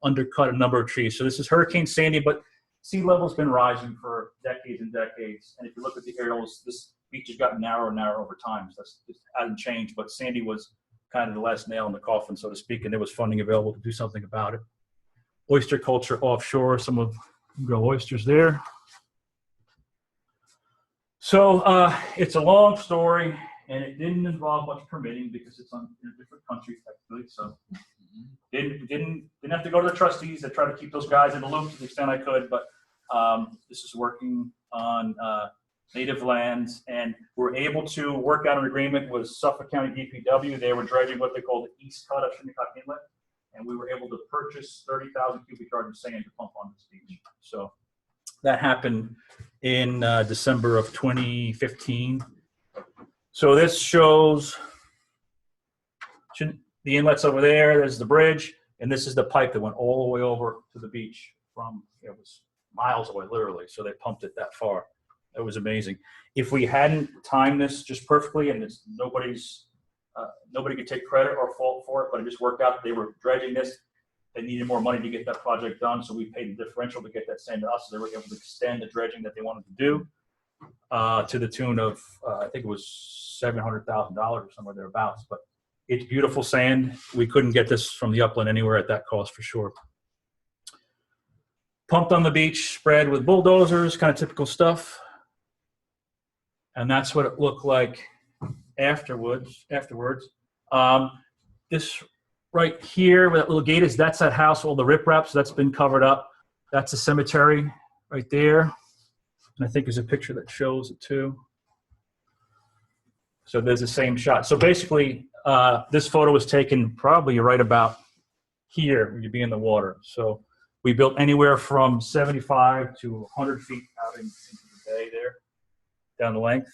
undercut a number of trees. So this is Hurricane Sandy, but sea level's been rising for decades and decades. And if you look at the aerials, this beach has gotten narrower and narrower over time. So that's just hasn't changed, but Sandy was kind of the last nail in the coffin, so to speak, and there was funding available to do something about it. Oyster culture offshore, some of grow oysters there. So it's a long story, and it didn't involve much permitting because it's in a different country technically. So didn't have to go to the trustees. I tried to keep those guys in the loop to the extent I could, but this is working on native lands, and we're able to work out an agreement with Suffolk County DPW. They were dredging what they call the east cut of Shinnecock Inlet, and we were able to purchase 30,000 cubic yards of sand to pump on this beach. So that happened in December of 2015. So this shows the inlets over there. There's the bridge, and this is the pipe that went all the way over to the beach from, it was miles away, literally. So they pumped it that far. It was amazing. If we hadn't timed this just perfectly, and it's nobody could take credit or fault for it, but it just worked out. They were dredging this. They needed more money to get that project done, so we paid the differential to get that sand to us. So they were able to extend the dredging that they wanted to do to the tune of, I think it was $700,000 or somewhere thereabouts. But it's beautiful sand. We couldn't get this from the upland anywhere at that cost for sure. Pumped on the beach, spread with bulldozers, kind of typical stuff. And that's what it looked like afterwards. This right here, where that little gate is, that's that house, all the riprap, so that's been covered up. That's a cemetery right there. And I think there's a picture that shows it too. So there's the same shot. So basically, this photo was taken probably right about here, where you'd be in the water. So we built anywhere from 75 to 100 feet out into the bay there, down the length.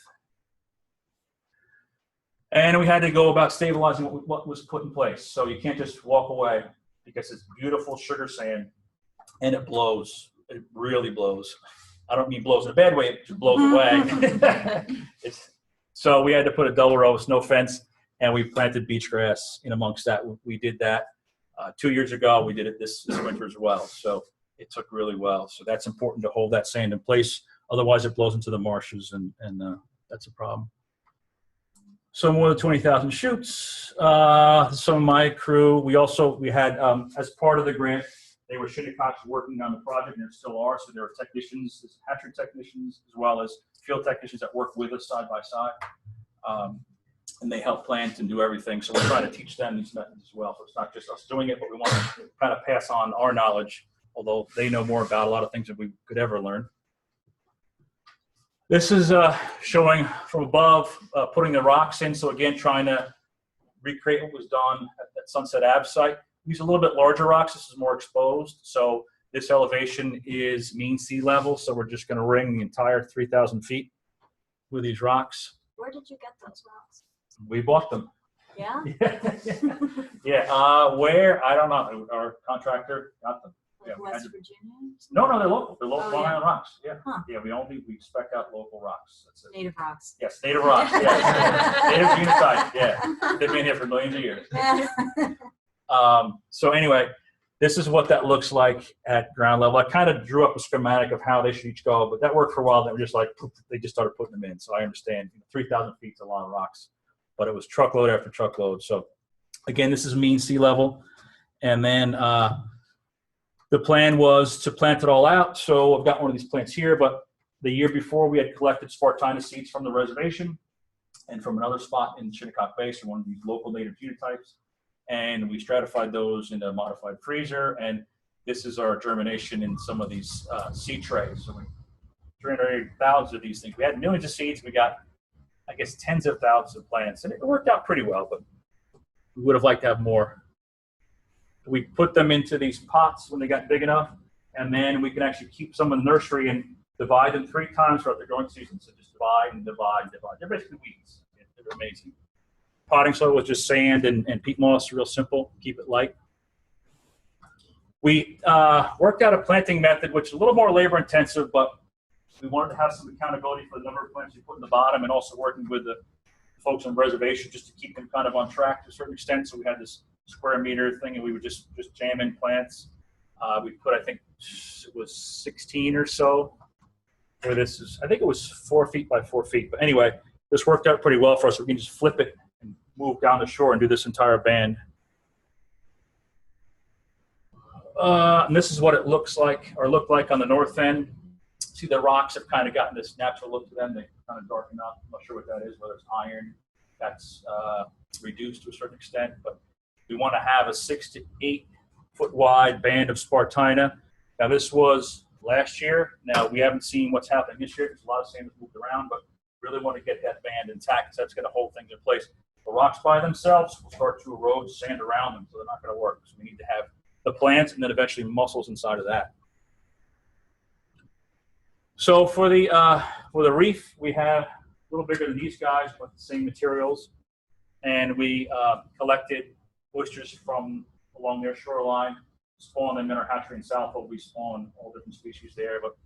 And we had to go about stabilizing what was put in place. So you can't just walk away because it's beautiful sugar sand and it blows. It really blows. I don't mean blows in a bad way, it just blows away. So we had to put a double row, snow fence, and we planted beach grass in amongst that. We did that 2 years ago. We did it this winter as well. So it took really well. So that's important to hold that sand in place. Otherwise it blows into the marshes and that's a problem. So more than 20,000 shoots. Some of my crew, we had, as part of the grant, they were Shinnecock's working on the project, and there still are. So there are technicians, hatchery technicians, as well as field technicians that work with us side by side. And they help plant and do everything. So we're trying to teach them these methods as well. So it's not just us doing it, but we want to kind of pass on our knowledge, although they know more about a lot of things than we could ever learn. This is showing from above, putting the rocks in. So again, trying to recreate what was done at that Sunset Ave site. We use a little bit larger rocks. This is more exposed. So this elevation is mean sea level. So we're just going to ring the entire 3,000 feet with these rocks. Where did you get those rocks? We bought them. Yeah? Yeah. Where? I don't know. Our contractor got them. Like Yeah, West Virginia? No, they're local. They're local Long Island rocks. Yeah. Huh. Yeah, we spec out local rocks. That's it. Native rocks. Yes, native rocks. Yes. Native genocide. Yeah. They've been here for millions of years. So anyway, this is what that looks like at ground level. I kind of drew up a schematic of how they should each go, but that worked for a while. They were just like, they just started putting them in. So I understand 3,000 feet is a lot of rocks, but it was truckload after truckload. So again, this is mean sea level. And then the plan was to plant it all out. So I've got one of these plants here, but the year before we had collected Spartina seeds from the reservation and from another spot in Shinnecock Bay, so one of these local native genotypes. And we stratified those in a modified freezer. And this is our germination in some of these seed trays. So we 380,000 of these things. We had millions of seeds. We got, I guess, tens of thousands of plants, and it worked out pretty well, but we would have liked to have more. We put them into these pots when they got big enough, and then we can actually keep some in the nursery and divide them 3 times throughout the growing season. So just divide and divide and divide. They're basically weeds. They're amazing. Potting soil was just sand and peat moss, real simple, keep it light. We worked out a planting method, which is a little more labor intensive, but we wanted to have some accountability for the number of plants we put in the bottom, and also working with the folks on reservation just to keep them kind of on track to a certain extent. So we had this square meter thing, and we would just jam in plants. We put, I think it was 16 or so. Where this is, I think it was 4 feet by 4 feet. But anyway, this worked out pretty well for us. We can just flip it and move down the shore and do this entire band. And this is what it looks like, or looked like on the north end. See, the rocks have kind of gotten this natural look to them. They kind of darken up. I'm not sure what that is, whether it's iron that's reduced to a certain extent. But we want to have a 6 to 8 foot wide band of Spartina. Now, this was last year. Now, we haven't seen what's happening this year because a lot of sand has moved around, but really want to get that band intact, so that's going to hold things in place. The rocks by themselves will start to erode sand around them, so they're not going to work. So we need to have the plants and then eventually mussels inside of that. So for the reef, we have a little bigger than these guys, but the same materials. And we collected oysters from along their shoreline, spawned them in our hatchery in Southfield. We spawned all different species there, but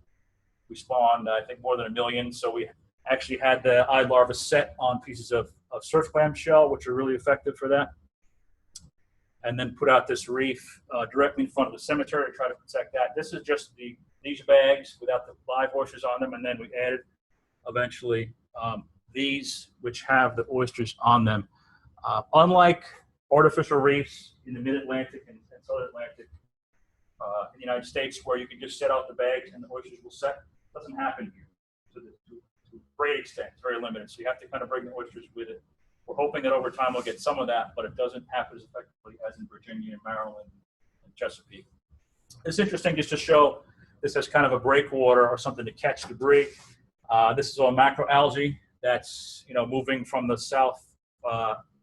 we spawned, I think, more than 1 million. So we actually had the eye larvae set on pieces of surf clam shell, which are really effective for that. And then put out this reef directly in front of the cemetery to try to protect that. This is just these bags without the live oysters on them, and then we added eventually these, which have the oysters on them. Unlike artificial reefs in the mid-Atlantic and southern Atlantic in the United States, where you can just set out the bags and the oysters will set, doesn't happen here. To a great extent, it's very limited. So you have to kind of bring the oysters with it. We're hoping that over time we'll get some of that, but it doesn't happen as effectively as in Virginia and Maryland and Chesapeake. It's interesting just to show this as kind of a breakwater or something to catch debris. This is all macroalgae that's moving from the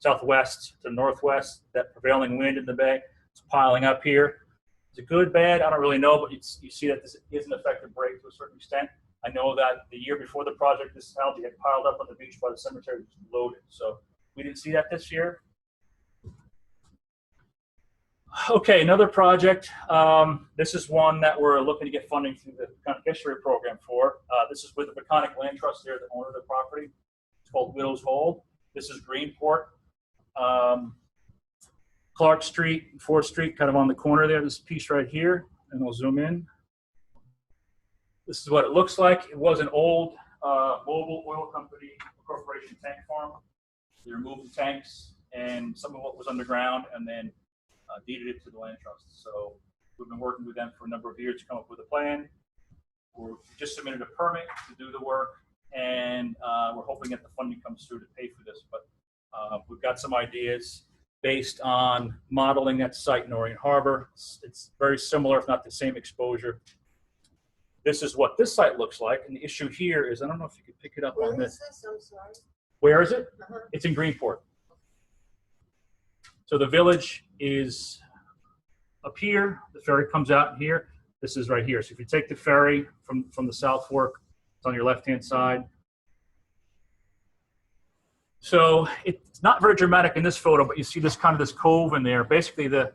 southwest to northwest. That prevailing wind in the bay, it's piling up here. Is it good, bad? I don't really know, but you see that this is an effective break to a certain extent. I know that the year before the project, this algae had piled up on the beach by the cemetery, just loaded. So we didn't see that this year. Okay, another project. This is one that we're looking to get funding through the Peconic History Program for. This is with the Peconic Land Trust. They're the owner of the property. It's called Widow's Hold. This is Greenport. Clark Street, 4th Street, kind of on the corner there. This piece right here, and we'll zoom in. This is what it looks like. It was an old Mobil Oil Company Corporation tank farm. They removed the tanks and some of what was underground, and then deeded it to the land trust. So we've been working with them for a number of years to come up with a plan. We just submitted a permit to do the work, and we're hoping that the funding comes through to pay for this. But we've got some ideas based on modeling that site in Orient Harbor. It's very similar, if not the same exposure. This is what this site looks like, and the issue here is, I don't know if you can pick it up on this. I'm sorry. Where is it? It's in Greenport. So the village is up here. The ferry comes out here. This is right here. So if you take the ferry from the South Fork, it's on your left-hand side. So it's not very dramatic in this photo, but you see this kind of this cove in there. Basically, the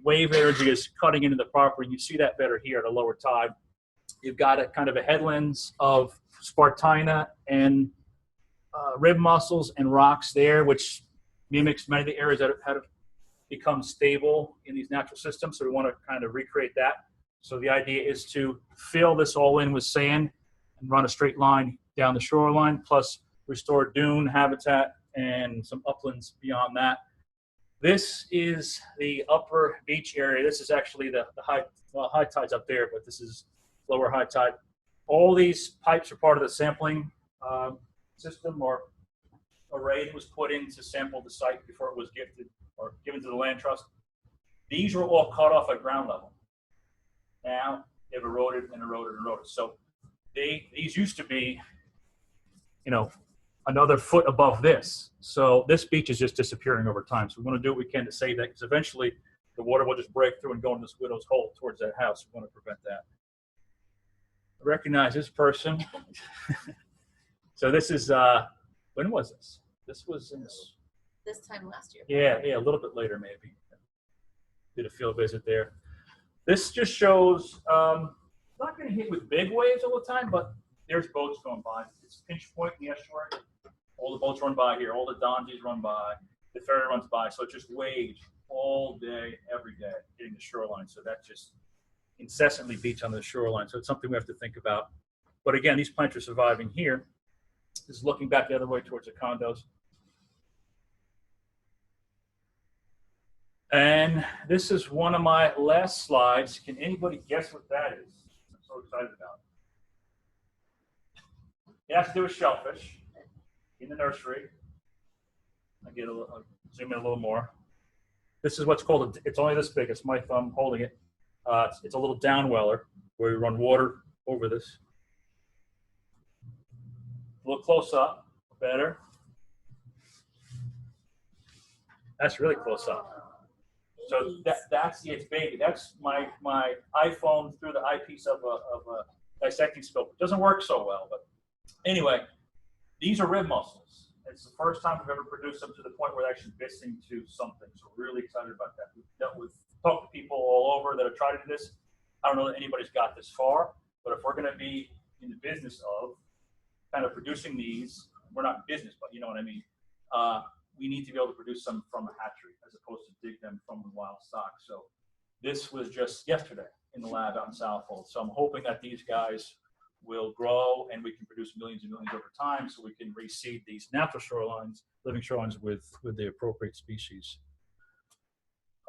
wave energy is cutting into the property. You see that better here at a lower tide. You've got a kind of a headlands of Spartina and rib mussels and rocks there, which mimics many of the areas that have become stable in these natural systems. So we want to kind of recreate that. So the idea is to fill this all in with sand and run a straight line down the shoreline, plus restore dune habitat and some uplands beyond that. This is the upper beach area. This is actually the high tide's up there, but this is lower high tide. All these pipes are part of the sampling system or array that was put in to sample the site before it was gifted or given to the land trust. These were all cut off at ground level. Now they've eroded and eroded and eroded. So these used to be, you know, another foot above this. So this beach is just disappearing over time. So we want to do what we can to save that, because eventually the water will just break through and go into this widow's hole towards that house. We want to prevent that. I recognize this person. So this is, when was this? This was in This time last year. yeah, a little bit later maybe. Did a field visit there. This just shows, not going to hit with big waves all the time, but there's boats going by. It's pinch point in the estuary. All the boats run by here. All the donzies run by. The ferry runs by. So it just waves all day, every day, hitting the shoreline. So that just incessantly beats on the shoreline. So it's something we have to think about. But again, these plants are surviving here. This is looking back the other way towards the condos. And this is one of my last slides. Can anybody guess what that is? I'm so excited about it. It has to do with shellfish in the nursery. I'll zoom in a little more. This is what's called, it's only this big. It's my thumb holding it. It's a little downweller where we run water over this. A little close up, better. That's really close up. So that's its baby. That's my iPhone through the eyepiece of a dissecting scope. It doesn't work so well, but anyway, these are rib mussels. It's the first time we've ever produced them to the point where they're actually bissing to something. So we're really excited about that. We've talked to people all over that have tried to do this. I don't know that anybody's got this far, but if we're going to be in the business of kind of producing these, we're not in business, but you know what I mean. We need to be able to produce some from a hatchery as opposed to dig them from the wild stock. So this was just yesterday in the lab out in Southhold. So I'm hoping that these guys will grow and we can produce millions and millions over time so we can reseed these natural shorelines, living shorelines with the appropriate species.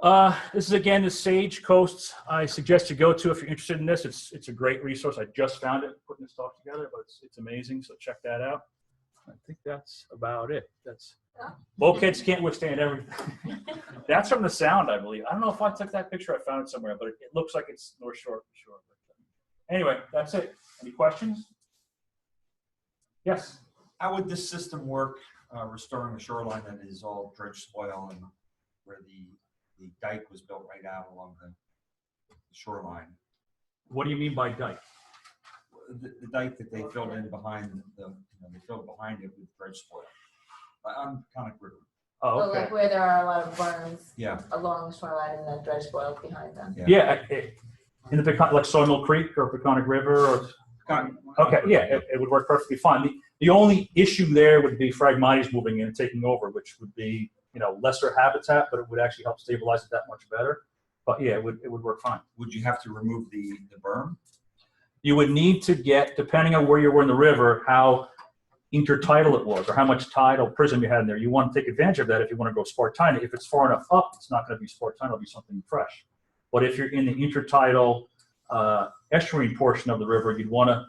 This is again the Sage Coast. I suggest you go to if you're interested in this. It's a great resource. I just found it putting this talk together, but it's amazing. So check that out. I think that's about it. Bulkheads can't withstand everything. That's from the Sound, I believe. I don't know if I took that picture. I found it somewhere, but it looks like it's North Shore for sure. But, anyway, that's it. Any questions? Yes. How would this system work, restoring a shoreline that is all dredged soil and where the dike was built right out along the shoreline? What do you mean by dike? The dike that they filled in behind they filled behind it with dredged soil on Conic River. Oh, okay. So like where there are a lot of berms Yeah. along the shoreline and then dredge spoils behind them. Yeah, in the like Sawmill Creek or Peconic River or okay, yeah, it would work perfectly fine. The only issue there would be Phragmites moving in and taking over, which would be lesser habitat, but it would actually help stabilize it that much better. But yeah, it would work fine. Would you have to remove the berm? You would need to get, depending on where you were in the river, how intertidal it was or how much tidal prism you had in there. You want to take advantage of that if you want to go spartina. If it's far enough up, it's not going to be spartina, it'll be something fresh. But if you're in the intertidal estuarine portion of the river, you'd want to,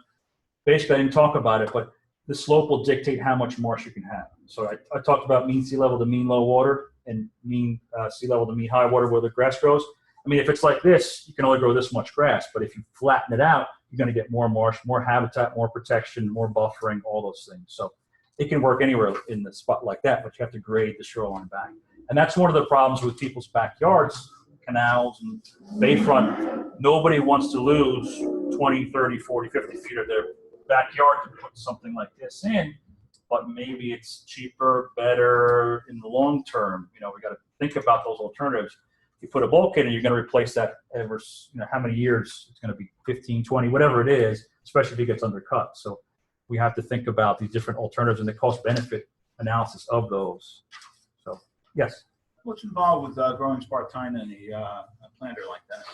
basically I didn't talk about it, but the slope will dictate how much marsh you can have. So I talked about mean sea level to mean low water and mean sea level to mean high water where the grass grows. I mean, if it's like this, you can only grow this much grass, but if you flatten it out, you're going to get more marsh, more habitat, more protection, more buffering, all those things. So it can work anywhere in the spot like that, but you have to grade the shoreline back. And that's one of the problems with people's backyards, canals and bayfront. Nobody wants to lose 20, 30, 40, 50 feet of their backyard to put something like this in, but maybe it's cheaper, better in the long term. We got to think about those alternatives. You put a bulkhead in, you're going to replace that every, how many years? It's going to be 15, 20, whatever it is, especially if it gets undercut. So we have to think about these different alternatives and the cost-benefit analysis of those. So, yes? What's involved with growing spartina in a planter like that?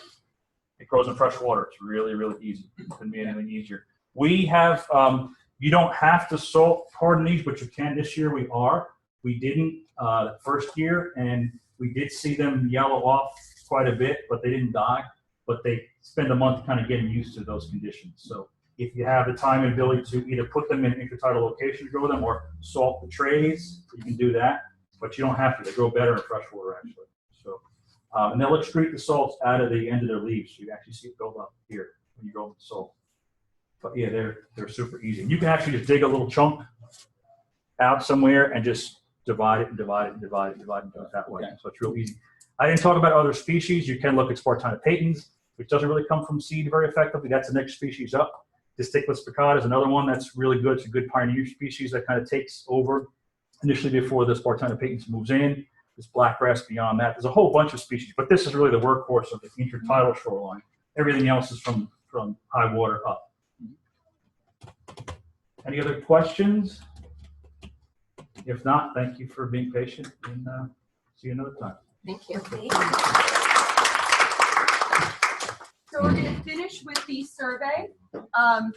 It grows in fresh water. It's really, really easy. It couldn't be anything easier. We have, you don't have to salt harden these, but you can this year. We didn't the first year, and we did see them yellow off quite a bit, but they didn't die. But they spend a month kind of getting used to those conditions. So if you have the time and ability to either put them in intertidal locations, grow them, or salt the trays, you can do that. But you don't have to. They grow better in fresh water, actually. So And they'll excrete the salts out of the end of their leaves. You actually see it build up here when you grow with the salt. But yeah, they're super easy. You can actually just dig a little chunk out somewhere and just divide it and divide it and divide it and divide it and do it that way. So it's real easy. I didn't talk about other species. You can look at Spartina patens, which doesn't really come from seed very effectively. That's the next species up. Distichus spicata is another one that's really good. It's a good pioneer species that kind of takes over initially before the Spartina patens moves in. There's blackgrass beyond that. There's a whole bunch of species, but this is really the workhorse of the intertidal shoreline. Everything else is from high water up. Any other questions? If not, thank you for being patient, and see you another time. Thank you. So we're going to finish with the survey.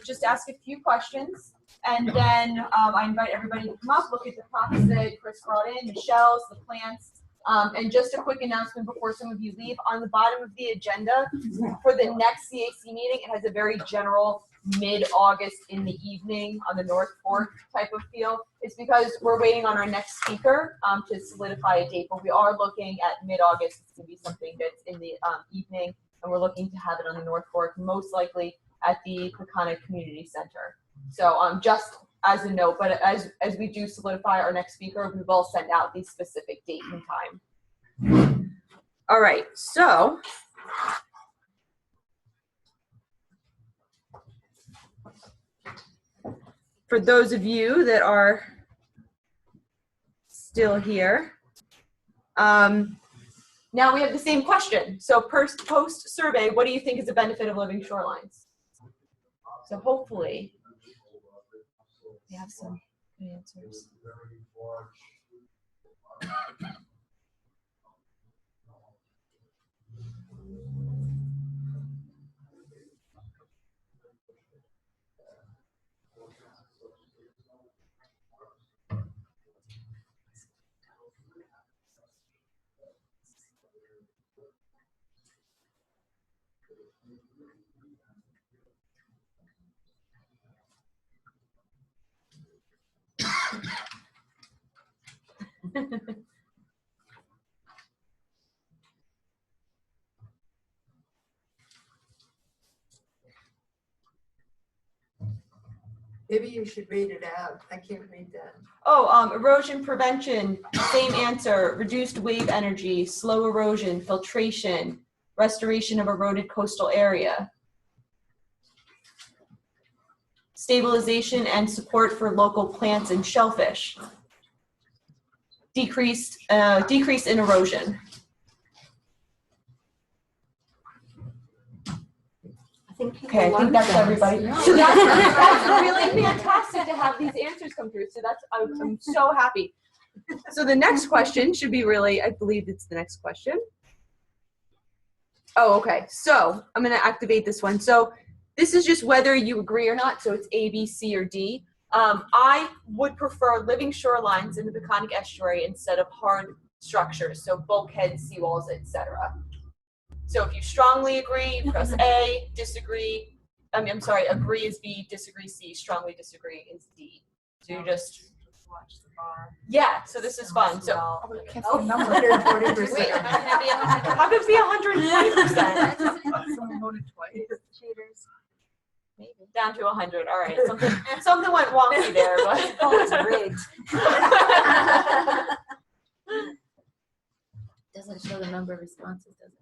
Just ask a few questions, and then I invite everybody to come up, look at the props that Chris brought in, the shells, the plants, and just a quick announcement before some of you leave. On the bottom of the agenda for the next CAC meeting, it has a very general mid-August in the evening on the North Fork type of feel. It's because we're waiting on our next speaker to solidify a date, but we are looking at mid-August. It's going to be something that's in the evening, and we're looking to have it on the North Fork, most likely at the Peconic Community Center. So just as a note, but as we do solidify our next speaker, we will send out the specific date and time. All right, so for those of you that are still here, now we have the same question. So post survey, what do you think is the benefit of living shorelines? So hopefully we have some good answers. Maybe you should read it out. I can't read that. Oh, erosion prevention, same answer. Reduced wave energy, slow erosion, filtration, restoration of eroded coastal area. Stabilization and support for local plants and shellfish. Decrease in erosion. Okay, I think that's everybody. So that's really fantastic to have these answers come through. So I'm so happy. So the next question should be really, I believe it's the next question. Oh, okay. So I'm going to activate this one. So this is just whether you agree or not. So it's A, B, C, or D. I would prefer living shorelines in the Peconic Estuary instead of hard structures, so bulkheads, seawalls, etc. So if you strongly agree, press A, disagree, I'm sorry, agree is B, disagree C, strongly disagree is D. So you just watch the bar. Yeah, so this is fun. So Wait, how could it be 120%? Someone voted twice. Cheaters. Maybe. Down to 100. All right. Something went wonky there, but it's rigged. Doesn't show the number of responses, does it?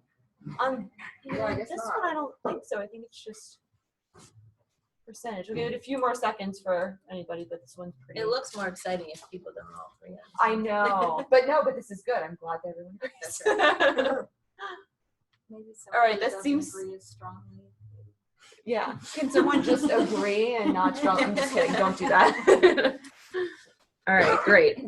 This one I don't think so. I think it's just percentage. We'll give it a few more seconds for anybody, but this one's pretty. It looks more exciting if people don't all agree. I know, but this is good. I'm glad that everyone agrees. Maybe all right, that seems. Agree as strongly. Yeah. Can someone just agree and not strong? I'm just kidding. Don't do that. All right, great.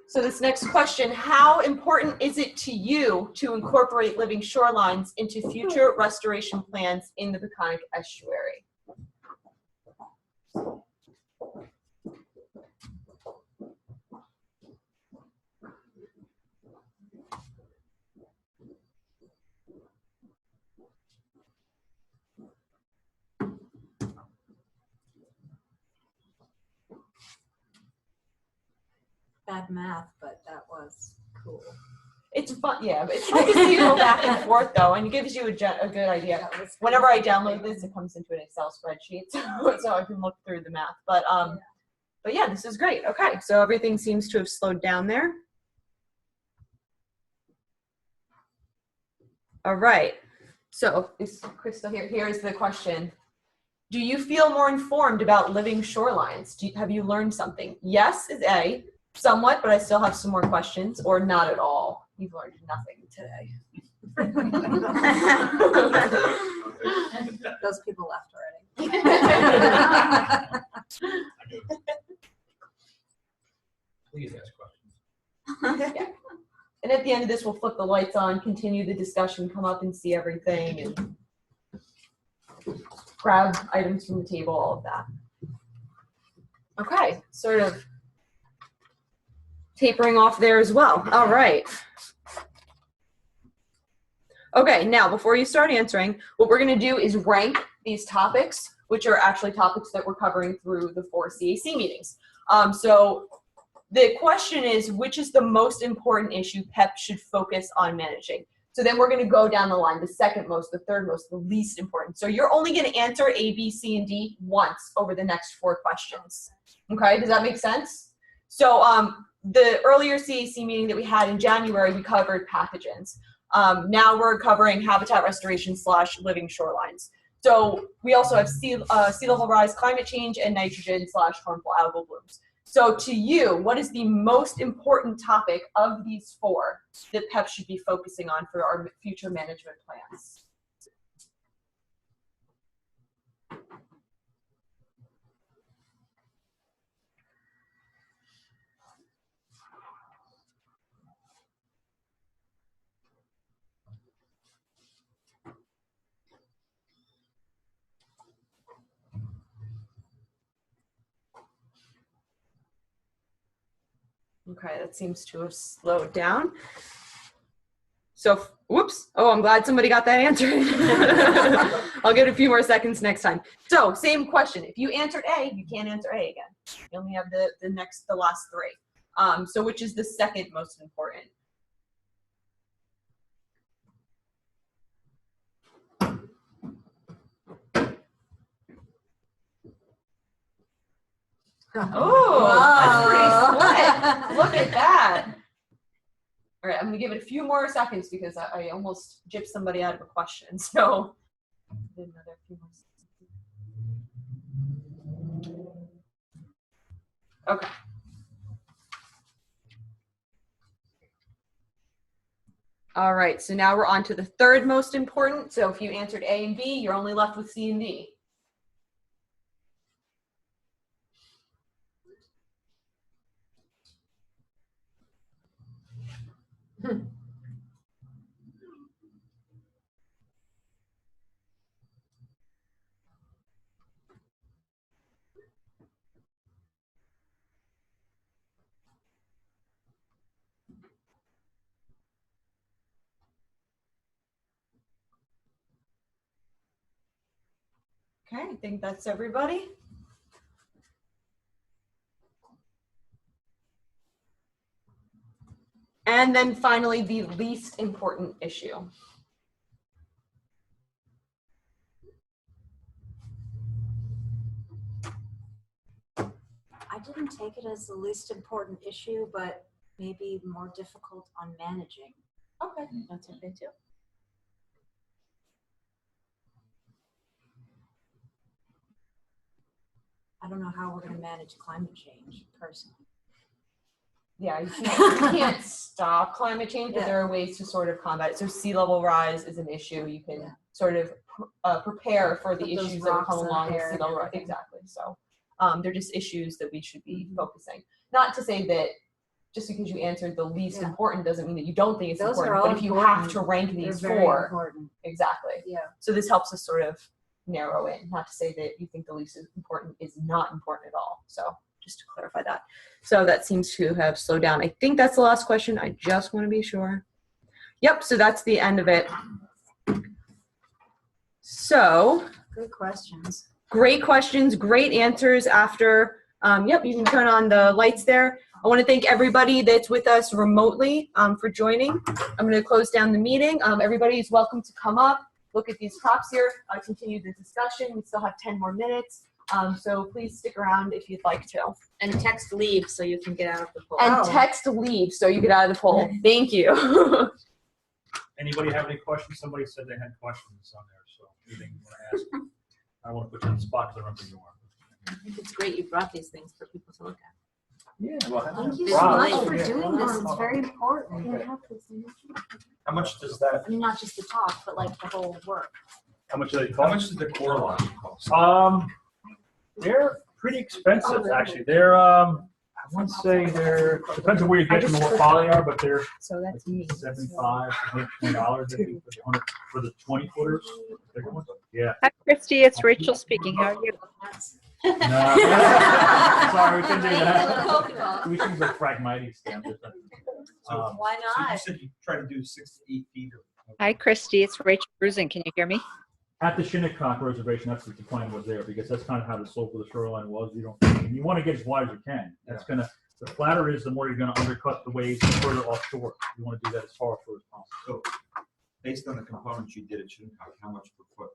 So this next question, how important is it to you to incorporate living shorelines into future restoration plans in the Peconic Estuary? bad math, but that was cool. It's fun, yeah, but it's fun to see you go back and forth though, and it gives you a good idea. Whenever I download this, it comes into an Excel spreadsheet, so I can look through the math. But yeah, this is great. Okay, so everything seems to have slowed down there. All right. So is Crystal here? Here's the question. Do you feel more informed about living shorelines? Have you learned something? Yes is A, somewhat, but I still have some more questions, or not at all. You've learned nothing today. Those people left already. Please ask questions. Yeah. And at the end of this, we'll flip the lights on, continue the discussion, come up and see everything, and grab items from the table, all of that. Okay, sort of tapering off there as well. All right. Okay, now before you start answering, what we're going to do is rank these topics, which are actually topics that we're covering through the 4 CAC meetings. So the question is, which is the most important issue PEP should focus on managing? So then we're going to go down the line, the second most, the third most, the least important. So you're only going to answer A, B, C, and D once over the next 4 questions. Okay, does that make sense? So the earlier CAC meeting that we had in January, we covered pathogens. Now we're covering habitat restoration / living shorelines. So we also have sea level rise, climate change, and nitrogen / harmful algal blooms. So to you, what is the most important topic of these 4 that PEP should be focusing on for our future management plans? Okay, that seems to have slowed down. So, whoops. Oh, I'm glad somebody got that answer. I'll get a few more seconds next time. So, same question. If you answered A, you can't answer A again. You only have the last 3. So, which is the second most important? Oh, that's pretty split. Look at that. All right, I'm gonna give it a few more seconds because I almost gypped somebody out of a question. So another few more seconds. Okay. All right, so now we're on to the third most important. So if you answered A and B, you're only left with C and D. Okay, I think that's everybody. And then finally, the least important issue. I didn't take it as the least important issue, but maybe more difficult on managing. Okay, that's okay too. I don't know how we're going to manage climate change personally. Yeah, you can't stop climate change, but there are ways to sort of combat it. So sea level rise is an issue. You can sort of prepare for the issues that will come along with sea level rise. Exactly. So they're just issues that we should be focusing. Not to say that just because you answered the least important doesn't mean that you don't think it's important. But if you have to rank these 4, exactly. Yeah. So this helps us sort of narrow in. Not to say that you think the least important is not important at all. So just to clarify that. So that seems to have slowed down. I think that's the last question. I just want to be sure. Yep, so that's the end of it. So good questions. Great questions, great answers after Yep, you can turn on the lights there. I want to thank everybody that's with us remotely for joining. I'm going to close down the meeting. Everybody is welcome to come up, look at these props here, continue the discussion. We still have 10 more minutes. So please stick around if you'd like to. And text leave so you can get out of the poll. And text leave so you get out of the poll. Thank you. Anybody have any questions? Somebody said they had questions on there, so anything you want to ask? I don't want to put you on the spot because I don't think you are. I think it's great you brought these things for people to look at. Yeah, well, Thank you so much for doing this. It's very important. Okay. How much does that? I mean, not just the talk, but like the whole work. How much do they cost? How much does the core line cost? They're pretty expensive actually. They're I want to say they're depends on where you get them and what quality they are, but they're So that's me. $75 to $120 I think for the 20 footers. Bigger ones. Yeah. Hi, Christy. It's Rachel speaking. How are you? No. Sorry, we couldn't do that. We should like Pragmatic stamp. Why So you not? said you try to do 6 to 8 feet. Hi, Christy. It's Rachel Brusin. Can you hear me? At the Shinnecock Reservation, that's what the plan was there, because that's kind of how the slope of the shoreline was. You don't, and you want to get as wide as you can. That's gonna, the flatter is, the more you're gonna undercut the waves further offshore. You want to do that as far offshore as possible. So, based on the components you did at Shinnecock, how much per foot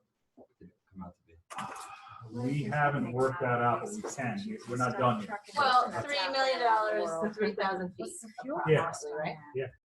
did it come out to be? We haven't worked that out, but we can. We're not done yet. Well, $3 million to 3,000 feet. Yeah. Approximately, right? Yeah.